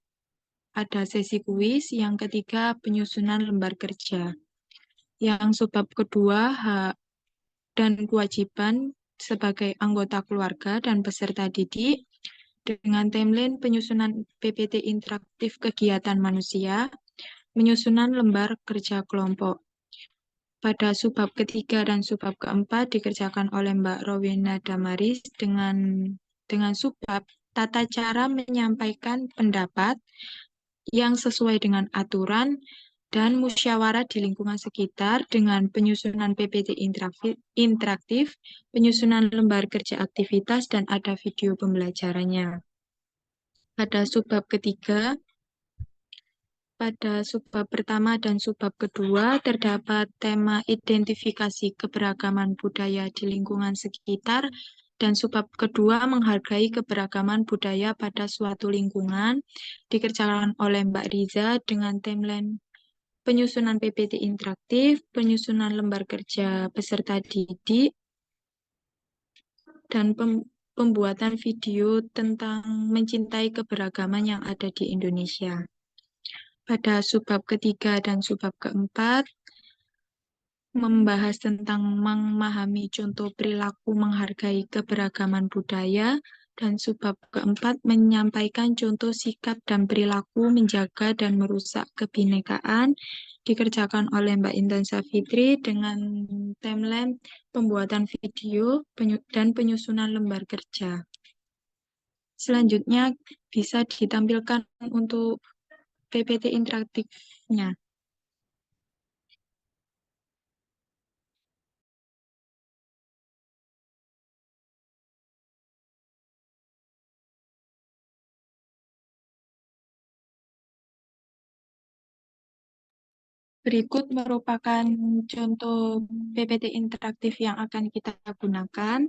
ada sesi kuis. Yang ketiga, penyusunan lembar kerja. Yang subbab kedua, hak dan kewajiban sebagai anggota keluarga dan peserta didik dengan timeline penyusunan PPT interaktif kegiatan manusia, penyusunan lembar kerja kelompok. Pada subbab ketiga dan subbab keempat dikerjakan oleh Mbak Rowena Damaris dengan subbab tata cara menyampaikan pendapat yang sesuai dengan aturan dan musyawarah di lingkungan sekitar dengan penyusunan PPT interaktif, penyusunan lembar kerja aktivitas, dan ada video pembelajarannya. Pada subbab ketiga, pada subbab pertama dan subbab kedua terdapat tema identifikasi keberagaman budaya di lingkungan sekitar dan subbab kedua menghargai keberagaman budaya pada suatu lingkungan dikerjakan oleh Mbak Riza dengan timeline penyusunan PPT interaktif, penyusunan lembar kerja peserta didik, dan pembuatan video tentang mencintai keberagaman yang ada di Indonesia. Pada subbab ketiga dan subbab keempat, membahas tentang memahami contoh perilaku menghargai keberagaman budaya, dan subbab keempat menyampaikan contoh sikap dan perilaku menjaga dan merusak kebinekaan, dikerjakan oleh Mbak Intan Safitri dengan timeline pembuatan video dan penyusunan lembar kerja. Selanjutnya bisa ditampilkan untuk PPT interaktifnya. Berikut merupakan contoh PPT interaktif yang akan kita gunakan.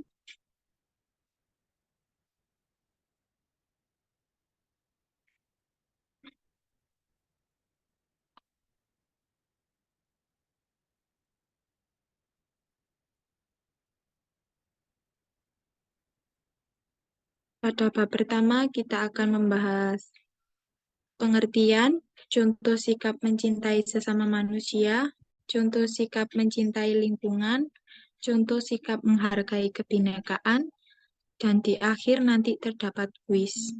Pada bab pertama, kita akan membahas pengertian, contoh sikap mencintai sesama manusia, contoh sikap mencintai lingkungan, contoh sikap menghargai kebinekaan, dan di akhir nanti terdapat kuis.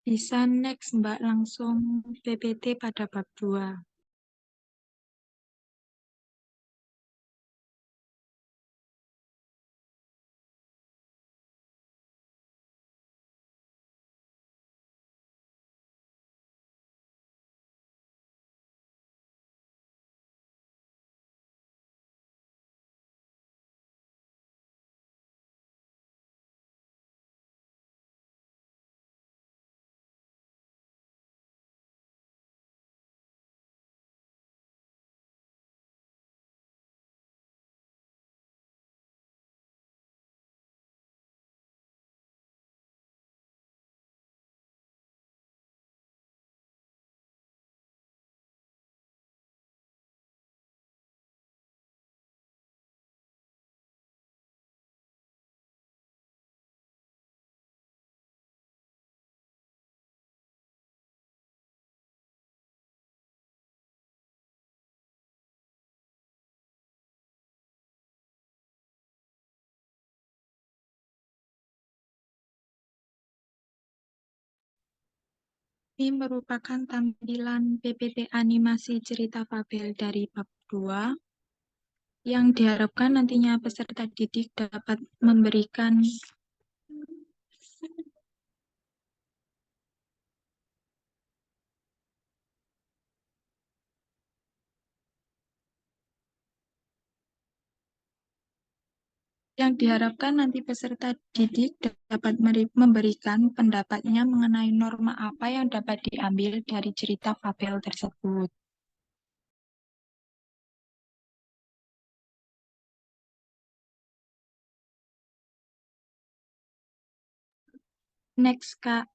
Bisa next Mbak langsung PPT pada bab 2. Ini merupakan tampilan PPT animasi cerita fabel dari bab 2 yang diharapkan nantinya peserta didik dapat memberikan memberikan pendapatnya mengenai norma apa yang dapat diambil dari cerita fabel tersebut. Next, Kak.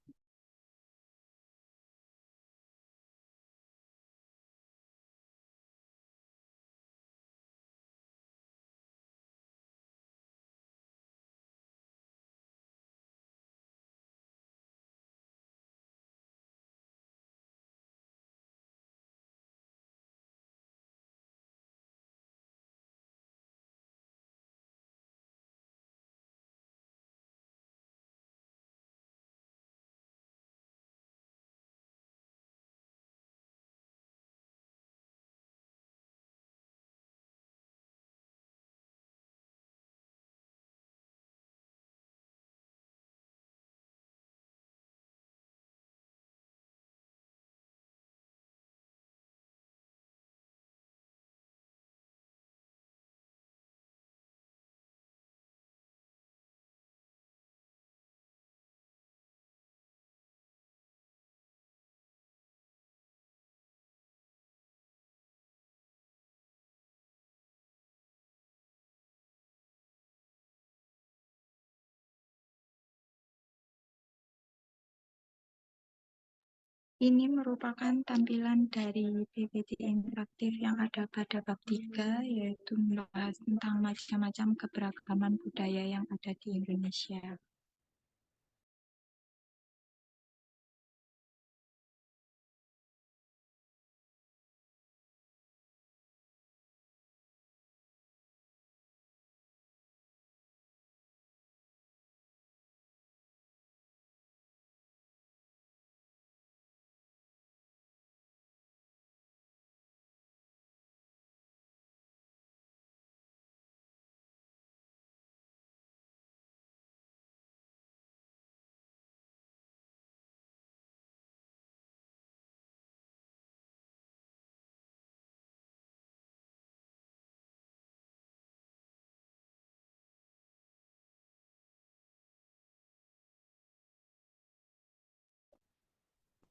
Ini merupakan tampilan dari PPT interaktif yang ada pada bab 3, yaitu membahas tentang macam-macam keberagaman budaya yang ada di Indonesia.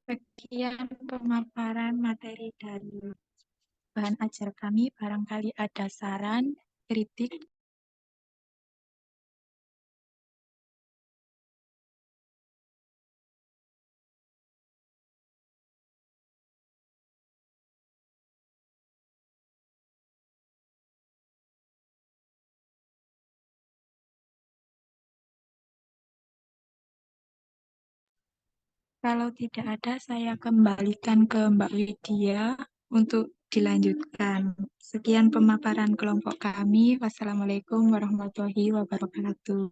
Sekian pemaparan materi dari bahan ajar kami. Barangkali ada saran, kritik. Kalau tidak ada, saya kembalikan ke Mbak Widya untuk dilanjutkan. Sekian pemaparan kelompok kami. Wassalamualaikum warahmatullahi wabarakatuh.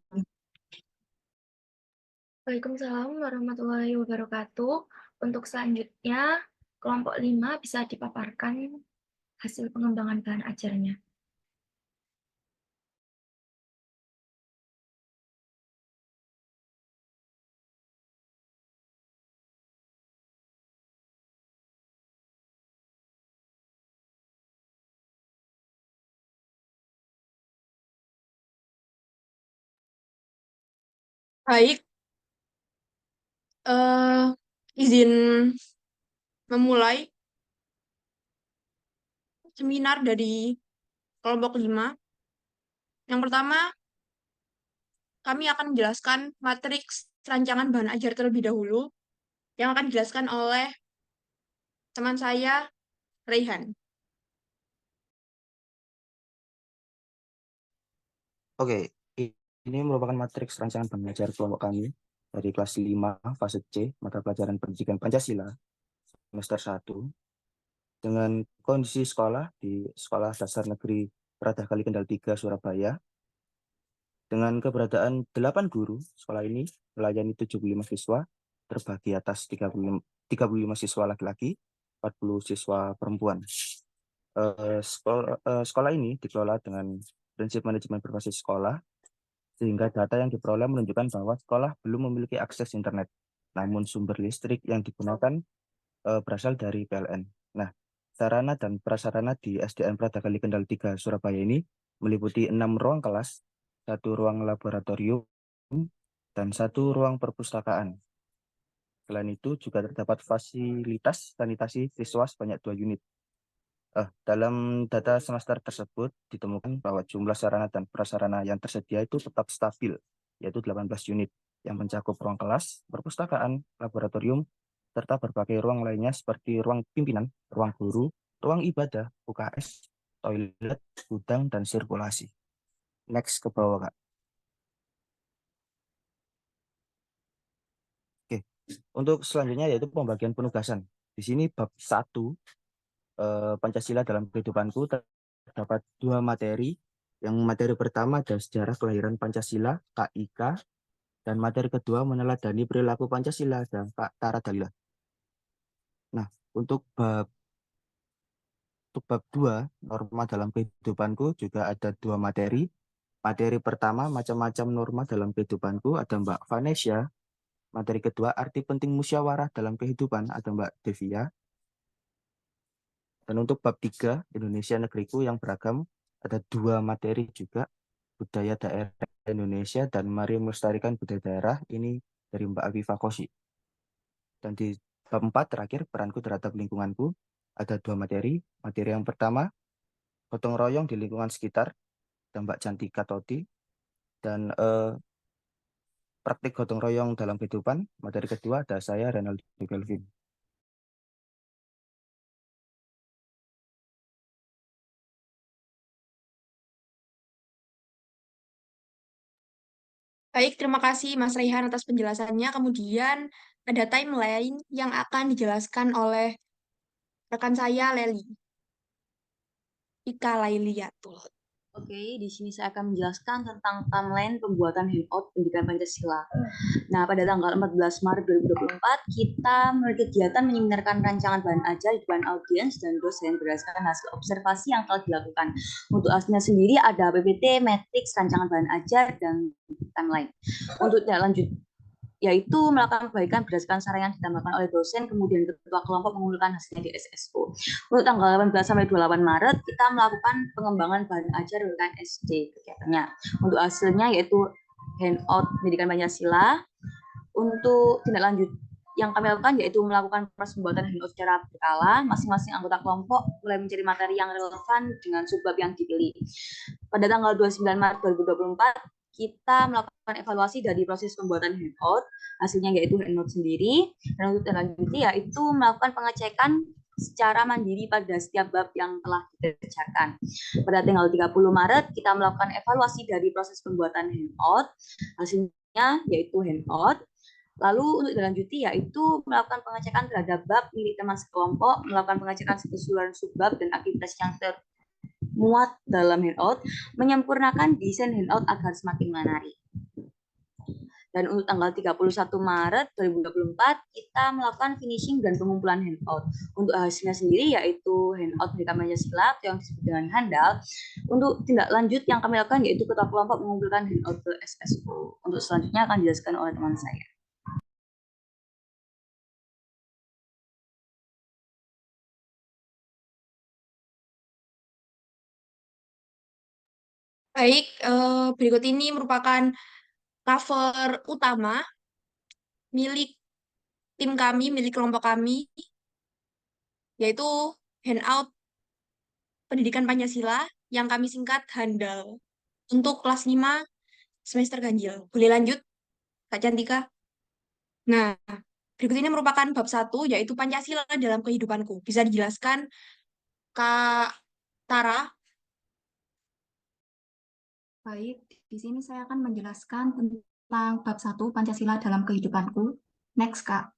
Waalaikumsalam warahmatullahi wabarakatuh. Untuk selanjutnya, kelompok 5 bisa dipaparkan hasil pengembangan bahan ajarnya. Baik, izin memulai seminar dari kelompok 5. Yang pertama, kami akan menjelaskan matriks rancangan bahan ajar terlebih dahulu, yang akan dijelaskan oleh teman saya, Raihan. Oke, ini merupakan matriks rancangan bahan ajar kelompok kami dari kelas 5 fase C, mata pelajaran pendidikan Pancasila, semester 1, dengan kondisi sekolah di Sekolah Dasar Negeri Radah Kali Kendal 3, Surabaya. Dengan keberadaan 8 guru, sekolah ini melayani 75 siswa terbagi atas 35 siswa laki-laki, 40 siswa perempuan. Sekolah ini dikelola dengan prinsip manajemen berbasis sekolah, sehingga data yang diperoleh menunjukkan bahwa sekolah belum memiliki akses internet, namun sumber listrik yang digunakan berasal dari PLN. Nah, sarana dan prasarana di SDN Prada Kali Kendal 3 Surabaya ini meliputi 6 ruang kelas, 1 ruang laboratorium, dan 1 ruang perpustakaan. Selain itu juga terdapat fasilitas sanitasi siswa sebanyak 2 unit. Dalam data semester tersebut ditemukan bahwa jumlah sarana dan prasarana yang tersedia itu tetap stabil, yaitu 18 unit yang mencakup ruang kelas, perpustakaan, laboratorium, serta berbagai ruang lainnya seperti ruang pimpinan, ruang guru, ruang ibadah, UKS, toilet, gudang, dan sirkulasi. Next ke bawah, Kak. Oke, untuk selanjutnya yaitu pembagian penugasan. Di sini bab 1 Pancasila dalam kehidupanku terdapat 2 materi. Yang materi pertama adalah sejarah kelahiran Pancasila, KIK, dan materi kedua meneladani perilaku Pancasila dan Tara Dalila. Nah, untuk bab 2, norma dalam kehidupanku, juga ada 2 materi. Materi pertama, macam-macam norma dalam kehidupanku, ada Mbak Vanesha. Materi kedua, arti penting musyawarah dalam kehidupan, ada Mbak Devia. Dan untuk bab 3, Indonesia Negeriku yang Beragam, ada 2 materi juga, budaya daerah Indonesia dan mari melestarikan budaya daerah, ini dari Mbak Afifah Kosi. Dan di bab 4 terakhir, peranku terhadap lingkunganku, ada 2 materi. Materi yang pertama, gotong royong di lingkungan sekitar, dan Mbak Cantika Toti. Dan praktik gotong royong dalam kehidupan, materi kedua ada saya, Renaldi Kelvin. Baik, terima kasih Mas Raihan atas penjelasannya. Kemudian ada timeline yang akan dijelaskan oleh rekan saya, Leli. Ika Lailiatul. Oke, di sini saya akan menjelaskan tentang timeline pembuatan handout pendidikan Pancasila. Nah, pada tanggal 14 Maret 2024, kita mulai kegiatan menyeminarkan rancangan bahan ajar di depan audiens dan dosen berdasarkan hasil observasi yang telah dilakukan. Untuk hasilnya sendiri ada PPT, matriks, rancangan bahan ajar, dan timeline. Untuk tindak lanjut, yaitu melakukan perbaikan berdasarkan saran yang ditambahkan oleh dosen, kemudian ketua kelompok mengumpulkan hasilnya di SSO. Untuk tanggal 18 sampai 28 Maret, kita melakukan pengembangan bahan ajar pendidikan SD kegiatannya. Untuk hasilnya yaitu handout pendidikan Pancasila. Untuk tindak lanjut yang kami lakukan yaitu melakukan proses pembuatan handout secara berkala. Masing-masing anggota kelompok mulai mencari materi yang relevan dengan subbab yang dipilih. Pada tanggal 29 Maret 2024, kita melakukan evaluasi dari proses pembuatan handout, hasilnya yaitu handout sendiri, dan untuk selanjutnya yaitu melakukan pengecekan secara mandiri pada setiap bab yang telah dikerjakan. Pada tanggal 30 Maret, kita melakukan evaluasi dari proses pembuatan handout, hasilnya yaitu handout. Lalu untuk dilanjuti yaitu melakukan pengecekan terhadap bab milik teman sekelompok, melakukan pengecekan keseluruhan subbab dan aktivitas yang muat dalam handout, menyempurnakan desain handout agar semakin menarik. Dan untuk tanggal 31 Maret 2024, kita melakukan finishing dan pengumpulan handout. Untuk hasilnya sendiri yaitu handout pendidikan Pancasila yang disebut dengan handal. Untuk tindak lanjut yang kami lakukan yaitu ketua kelompok mengumpulkan handout ke SSO. Untuk selanjutnya akan dijelaskan oleh teman saya. Baik, berikut ini merupakan cover utama milik tim kami, milik kelompok kami, yaitu handout pendidikan Pancasila yang kami singkat handal untuk kelas 5 semester ganjil. Boleh lanjut, Kak Cantika? Nah, berikut ini merupakan bab 1, yaitu Pancasila dalam kehidupanku. Bisa dijelaskan, Kak Tara? Baik, di sini saya akan menjelaskan tentang bab 1 Pancasila dalam kehidupanku. Next, Kak.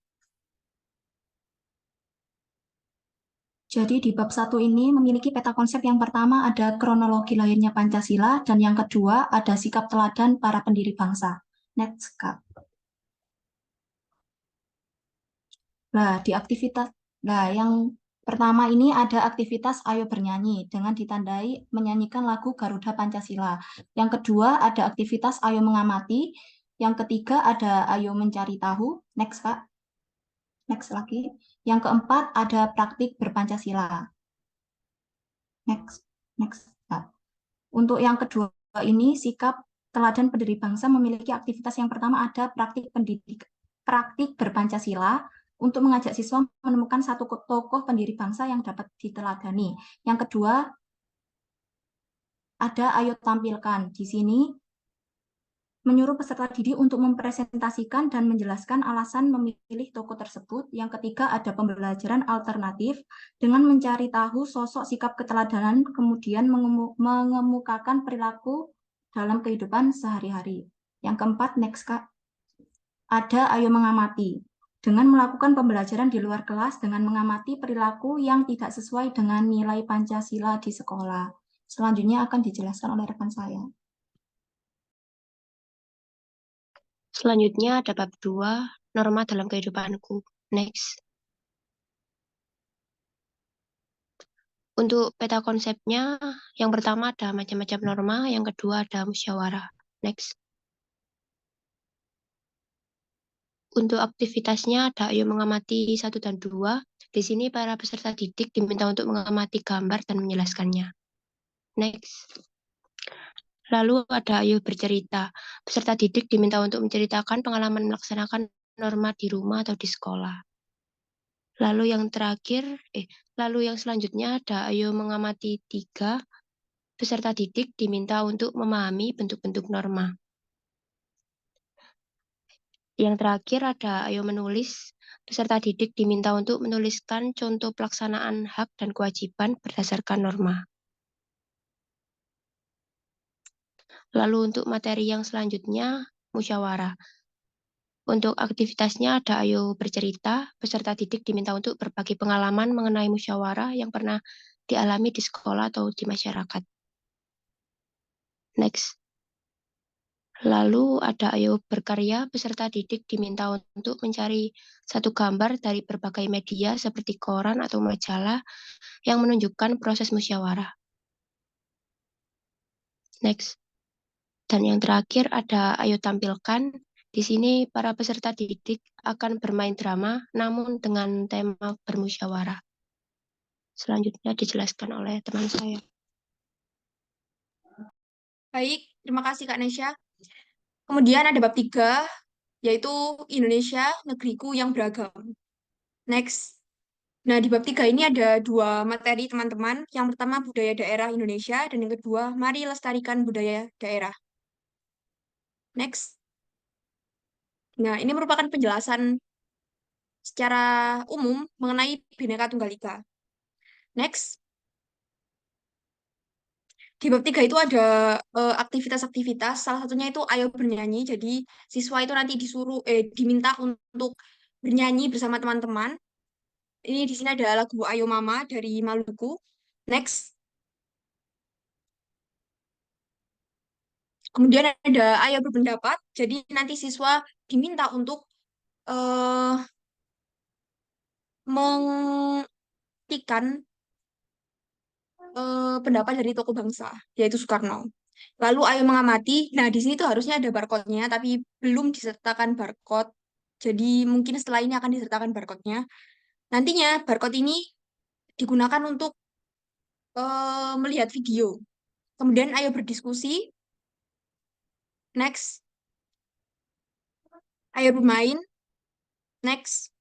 Jadi di bab 1 ini memiliki peta konsep. Yang pertama ada kronologi lahirnya Pancasila, dan yang kedua ada sikap teladan para pendiri bangsa. Next, Kak. Yang pertama ini ada aktivitas Ayo Bernyanyi dengan ditandai menyanyikan lagu Garuda Pancasila. Yang kedua ada aktivitas Ayo Mengamati. Yang ketiga ada Ayo Mencari Tahu. Next, Kak. Next lagi. Yang keempat ada praktik berpancasila. Next, Kak. Untuk yang kedua ini sikap teladan pendiri bangsa memiliki aktivitas yang pertama ada praktik berpancasila untuk mengajak siswa menemukan satu tokoh pendiri bangsa yang dapat diteladani. Yang kedua ada Ayo Tampilkan. Di sini menyuruh peserta didik untuk mempresentasikan dan menjelaskan alasan memilih tokoh tersebut. Yang ketiga ada pembelajaran alternatif dengan mencari tahu sosok sikap keteladanan, kemudian mengemukakan perilaku dalam kehidupan sehari-hari. Yang keempat, next, Kak. Ada Ayo Mengamati. Dengan melakukan pembelajaran di luar kelas dengan mengamati perilaku yang tidak sesuai dengan nilai Pancasila di sekolah. Selanjutnya akan dijelaskan oleh rekan saya. Selanjutnya ada bab 2, norma dalam kehidupanku. Next. Untuk peta konsepnya, yang pertama ada macam-macam norma, yang kedua ada musyawarah. Next. Untuk aktivitasnya ada Ayo Mengamati 1 dan 2. Di sini para peserta didik diminta untuk mengamati gambar dan menjelaskannya. Next. Lalu ada Ayo Bercerita. Peserta didik diminta untuk menceritakan pengalaman melaksanakan norma di rumah atau di sekolah. Lalu yang selanjutnya ada Ayo Mengamati 3. Peserta didik diminta untuk memahami bentuk-bentuk norma. Yang terakhir ada Ayo Menulis. Peserta didik diminta untuk menuliskan contoh pelaksanaan hak dan kewajiban berdasarkan norma. Lalu untuk materi yang selanjutnya, musyawarah. Untuk aktivitasnya ada Ayo Bercerita. Peserta didik diminta untuk berbagi pengalaman mengenai musyawarah yang pernah dialami di sekolah atau di masyarakat. Next. Lalu ada Ayo Berkarya. Peserta didik diminta untuk mencari satu gambar dari berbagai media seperti koran atau majalah yang menunjukkan proses musyawarah. Next. Dan yang terakhir ada Ayo Tampilkan. Di sini para peserta didik akan bermain drama namun dengan tema bermusyawarah. Selanjutnya dijelaskan oleh teman saya. Baik, terima kasih Kak Nesya. Kemudian ada bab 3, yaitu Indonesia, Negeriku yang Beragam. Next. Nah, di bab 3 ini ada 2 materi teman-teman. Yang pertama, budaya daerah Indonesia, dan yang kedua, mari lestarikan budaya daerah. Next. Nah, ini merupakan penjelasan secara umum mengenai Bhinneka Tunggal Ika. Next. Di bab 3 itu ada aktivitas-aktivitas, salah satunya itu Ayo Bernyanyi. Jadi, siswa itu nanti diminta untuk bernyanyi bersama teman-teman. Ini di sini ada lagu Ayo Mama dari Maluku. Next. Kemudian ada Ayo Berpendapat. Jadi nanti siswa diminta untuk mengetikkan pendapat dari tokoh bangsa, yaitu Soekarno. Lalu Ayo Mengamati. Nah, di sini tuh harusnya ada barcode-nya, tapi belum disertakan barcode. Jadi mungkin setelah ini akan disertakan barcode-nya. Nantinya barcode ini digunakan untuk melihat video. Kemudian Ayo Berdiskusi. Next. Ayo Bermain. Next.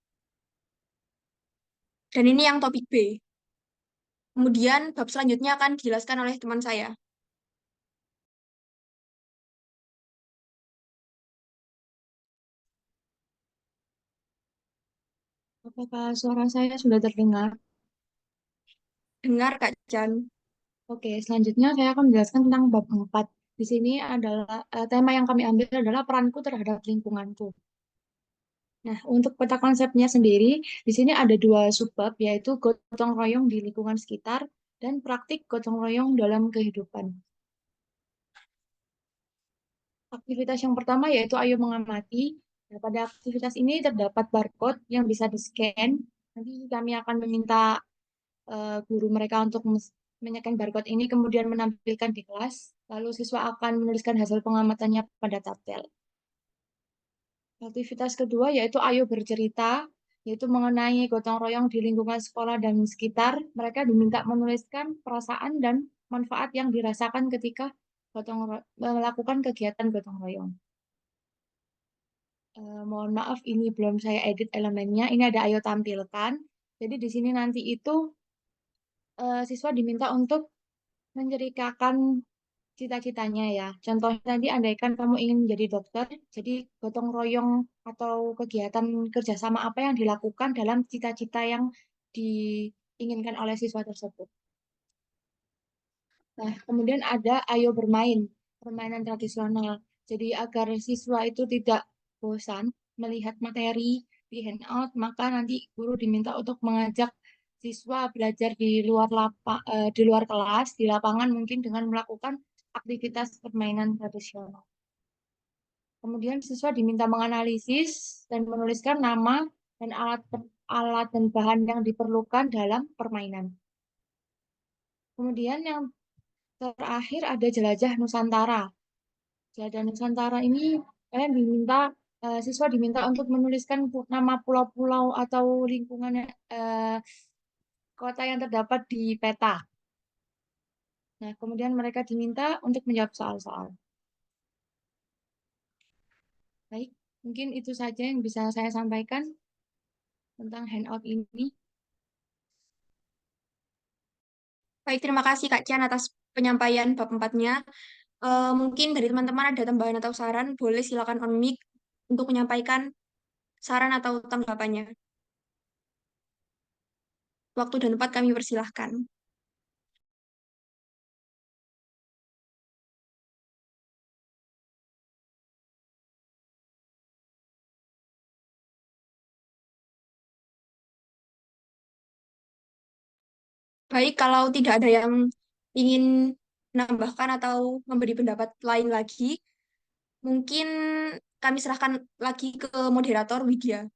Dan ini yang topik B. Kemudian bab selanjutnya akan dijelaskan oleh teman saya. Apakah suara saya sudah terdengar? Dengar, Kak Chan. Oke, selanjutnya saya akan menjelaskan tentang bab 4. Di sini adalah tema yang kami ambil adalah peranku terhadap lingkunganku. Nah, untuk peta konsepnya sendiri, di sini ada 2 subbab, yaitu gotong royong di lingkungan sekitar dan praktik gotong royong dalam kehidupan. Aktivitas yang pertama yaitu Ayo Mengamati. Nah, pada aktivitas ini terdapat barcode yang bisa di-scan. Nanti kami akan meminta guru mereka untuk menyekan barcode ini, kemudian menampilkan di kelas. Lalu siswa akan menuliskan hasil pengamatannya pada tabel. Aktivitas kedua yaitu Ayo Bercerita, yaitu mengenai gotong royong di lingkungan sekolah dan sekitar. Mereka diminta menuliskan perasaan dan manfaat yang dirasakan ketika melakukan kegiatan gotong royong. Mohon maaf, ini belum saya edit elemennya. Ini ada Ayo Tampilkan. Jadi di sini nanti itu siswa diminta untuk menceritakan cita-citanya ya. Contohnya tadi andaikan kamu ingin menjadi dokter, jadi gotong royong atau kegiatan kerjasama apa yang dilakukan dalam cita-cita yang diinginkan oleh siswa tersebut. Nah, kemudian ada Ayo Bermain, permainan tradisional. Jadi agar siswa itu tidak bosan melihat materi di handout, maka nanti guru diminta untuk mengajak siswa belajar di luar kelas, di lapangan mungkin dengan melakukan aktivitas permainan tradisional. Kemudian siswa diminta menganalisis dan menuliskan nama dan alat dan bahan yang diperlukan dalam permainan. Kemudian yang terakhir ada Jelajah Nusantara. Jelajah Nusantara ini siswa diminta untuk menuliskan nama pulau-pulau atau lingkungan kota yang terdapat di peta. Nah, kemudian mereka diminta untuk menjawab soal-soal. Baik, mungkin itu saja yang bisa saya sampaikan tentang handout ini. Baik, terima kasih Kak Cian atas penyampaian bab 4-nya. Mungkin dari teman-teman ada tambahan atau saran, boleh silakan on mic untuk menyampaikan saran atau tanggapannya. Waktu dan tempat kami persilahkan. Baik, kalau tidak ada yang ingin menambahkan atau memberi pendapat lain lagi, mungkin kami serahkan lagi ke moderator Widya.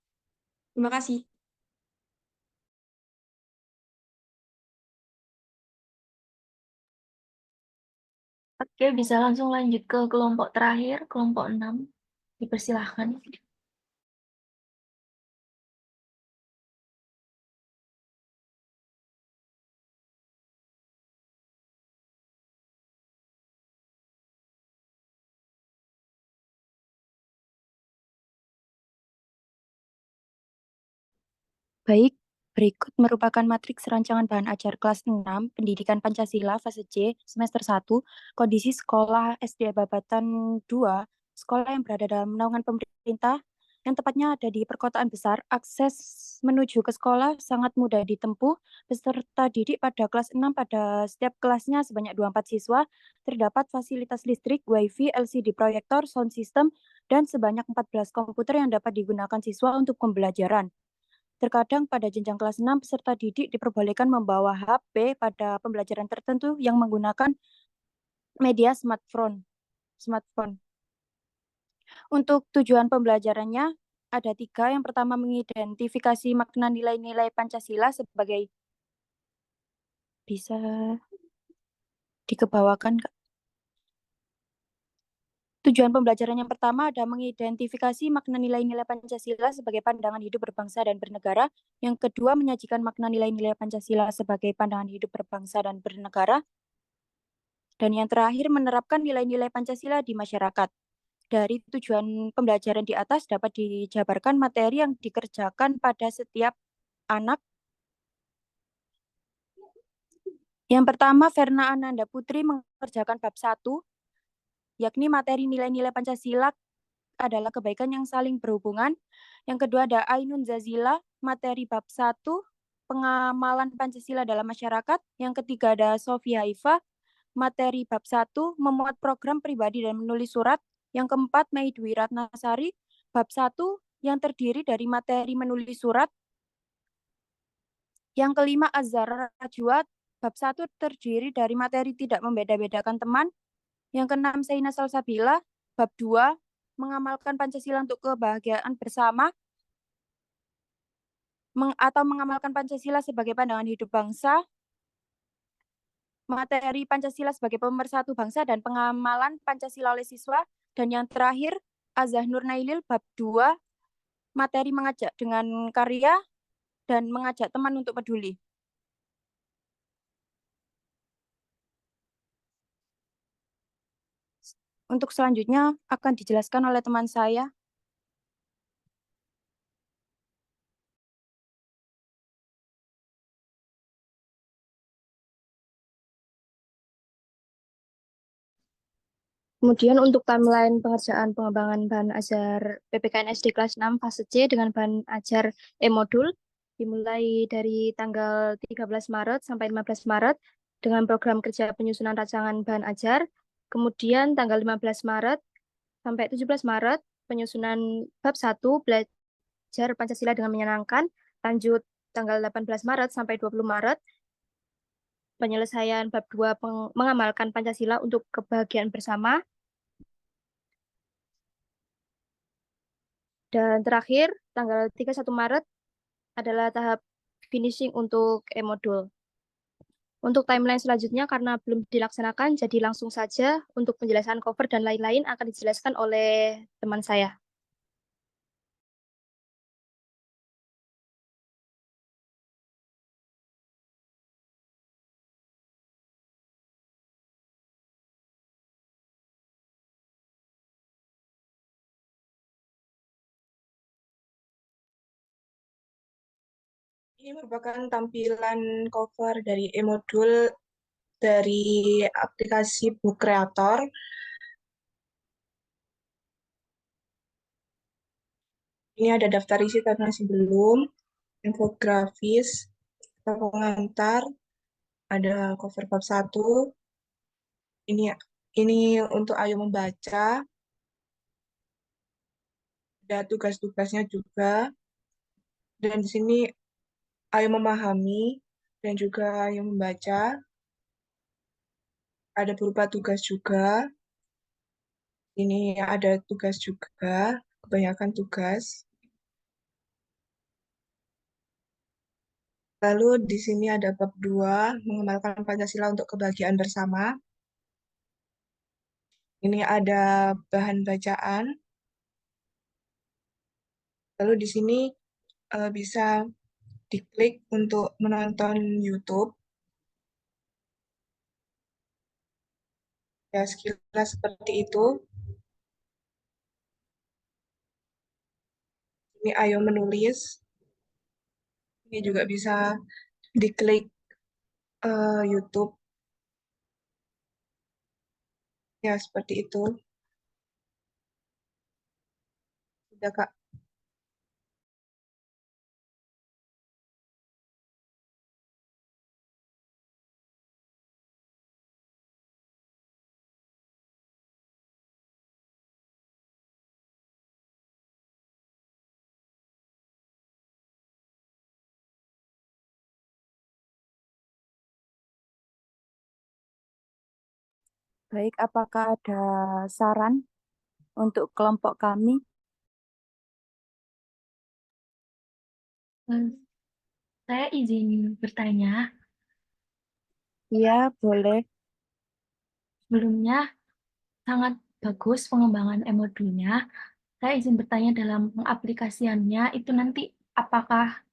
Terima kasih. Oke, bisa langsung lanjut ke kelompok terakhir, kelompok 6. Dipersilahkan. Baik, berikut merupakan matriks rancangan bahan ajar kelas 6 Pendidikan Pancasila fase C semester 1, kondisi sekolah SD Babatan 2, sekolah yang berada dalam naungan pemerintah, yang tepatnya ada di perkotaan besar. Akses menuju ke sekolah sangat mudah ditempuh. Peserta didik pada kelas 6 pada setiap kelasnya sebanyak 24 siswa, terdapat fasilitas listrik, wifi, LCD proyektor, sound system, dan sebanyak 14 komputer yang dapat digunakan siswa untuk pembelajaran. Terkadang pada jenjang kelas 6, peserta didik diperbolehkan membawa HP pada pembelajaran tertentu yang menggunakan media smartphone. Untuk tujuan pembelajarannya ada 3. Yang pertama, mengidentifikasi makna nilai-nilai Pancasila sebagai bisa dikebawakan, Kak. Tujuan pembelajaran yang pertama ada mengidentifikasi makna nilai-nilai Pancasila sebagai pandangan hidup berbangsa dan bernegara. Yang kedua, menyajikan makna nilai-nilai Pancasila sebagai pandangan hidup berbangsa dan bernegara. Dan yang terakhir, menerapkan nilai-nilai Pancasila di masyarakat. Dari tujuan pembelajaran di atas dapat dijabarkan materi yang dikerjakan pada setiap anak. Yang pertama, Verna Ananda Putri mengerjakan bab 1, yakni materi nilai-nilai Pancasila adalah kebaikan yang saling berhubungan. Yang kedua ada Ainun Zazila, materi bab 1, pengamalan Pancasila dalam masyarakat. Yang ketiga ada Sofia Haifa, materi bab 1, memuat program pribadi dan menulis surat. Yang keempat Mei Dwi Ratnasari, bab 1 yang terdiri dari materi menulis surat. Yang kelima Azhar Rajwa, bab 1 terdiri dari materi tidak membeda-bedakan teman. Yang keenam Saina Salsabila, bab 2, mengamalkan Pancasila untuk kebahagiaan bersama, atau mengamalkan Pancasila sebagai pandangan hidup bangsa, materi Pancasila sebagai pemersatu bangsa, dan pengamalan Pancasila oleh siswa. Dan yang terakhir, Azah Nur Nailil, bab 2, materi mengajak dengan karya dan mengajak teman untuk peduli. Untuk selanjutnya akan dijelaskan oleh teman saya. Kemudian untuk timeline pengerjaan pengembangan bahan ajar PPKN SD kelas 6 fase C dengan bahan ajar E-modul dimulai dari tanggal 13 Maret sampai 15 Maret dengan program kerja penyusunan rancangan bahan ajar. Kemudian tanggal 15 Maret sampai 17 Maret penyusunan bab 1 belajar Pancasila dengan menyenangkan. Lanjut tanggal 18 Maret sampai 20 Maret penyelesaian bab 2 mengamalkan Pancasila untuk kebahagiaan bersama. Dan terakhir, tanggal 31 Maret adalah tahap finishing untuk E-modul. Untuk timeline selanjutnya karena belum dilaksanakan, jadi langsung saja untuk penjelasan cover dan lain-lain akan dijelaskan oleh teman saya. Ini merupakan tampilan cover dari e-modul dari aplikasi Book Creator. Ini ada daftar isi karena sebelum, infografis, pengantar, ada cover bab 1. Ini untuk Ayo Membaca. Ada tugas-tugasnya juga. Dan di sini Ayo Memahami dan juga Ayo Membaca. Ada berupa tugas juga. Ini ada tugas juga, kebanyakan tugas. Lalu di sini ada bab 2, mengamalkan Pancasila untuk kebahagiaan bersama. Ini ada bahan bacaan. Lalu di sini bisa diklik untuk menonton YouTube. Ya, sekilas seperti itu. Ini Ayo Menulis. Ini juga bisa diklik YouTube. Ya, seperti itu. Sudah, Kak. Baik, apakah ada saran untuk kelompok kami? Saya izin bertanya. Iya, boleh. Sebelumnya, sangat bagus pengembangan e-modulnya. Saya izin bertanya dalam pengaplikasiannya, itu nanti apakah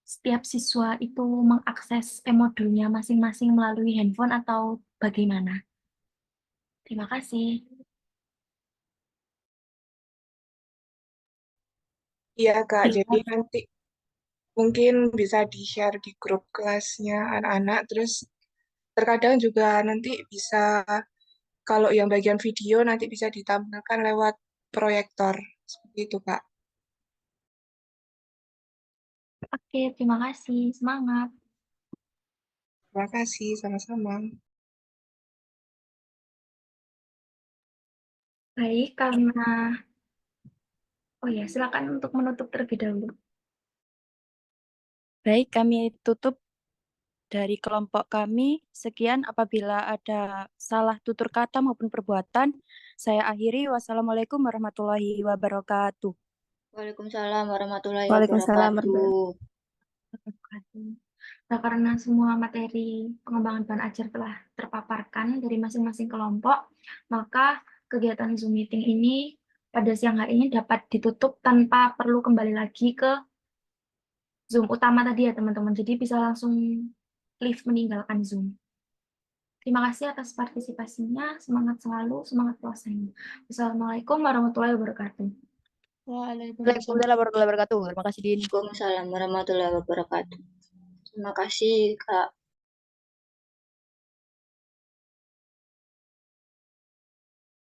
setiap siswa itu mengakses e-modulnya masing-masing melalui handphone atau bagaimana? Terima kasih. Iya, Kak. Jadi nanti mungkin bisa di-share di grup kelasnya anak-anak. Terus terkadang juga nanti bisa, kalau yang bagian video nanti bisa ditampilkan lewat proyektor. Seperti itu, Kak. Oke, terima kasih. Semangat. Terima kasih, sama-sama. Baik, karena... Oh ya, silakan untuk menutup terlebih dahulu. Baik, kami tutup dari kelompok kami. Sekian, apabila ada salah tutur kata maupun perbuatan, saya akhiri. Wassalamualaikum warahmatullahi wabarakatuh. Waalaikumsalam warahmatullahi Waalaikumsalam wabarakatuh. Nah, karena semua materi pengembangan bahan ajar telah terpaparkan dari masing-masing kelompok, maka kegiatan Zoom meeting ini pada siang hari ini dapat ditutup tanpa perlu kembali lagi ke Zoom utama tadi ya teman-teman. Jadi bisa langsung leave meninggalkan Zoom. Terima kasih atas partisipasinya. Semangat selalu, semangat puasanya. Wassalamualaikum warahmatullahi wabarakatuh. Waalaikumsalam warahmatullahi wabarakatuh. Terima kasih, Din. Waalaikumsalam warahmatullahi wabarakatuh. Terima kasih, Kak.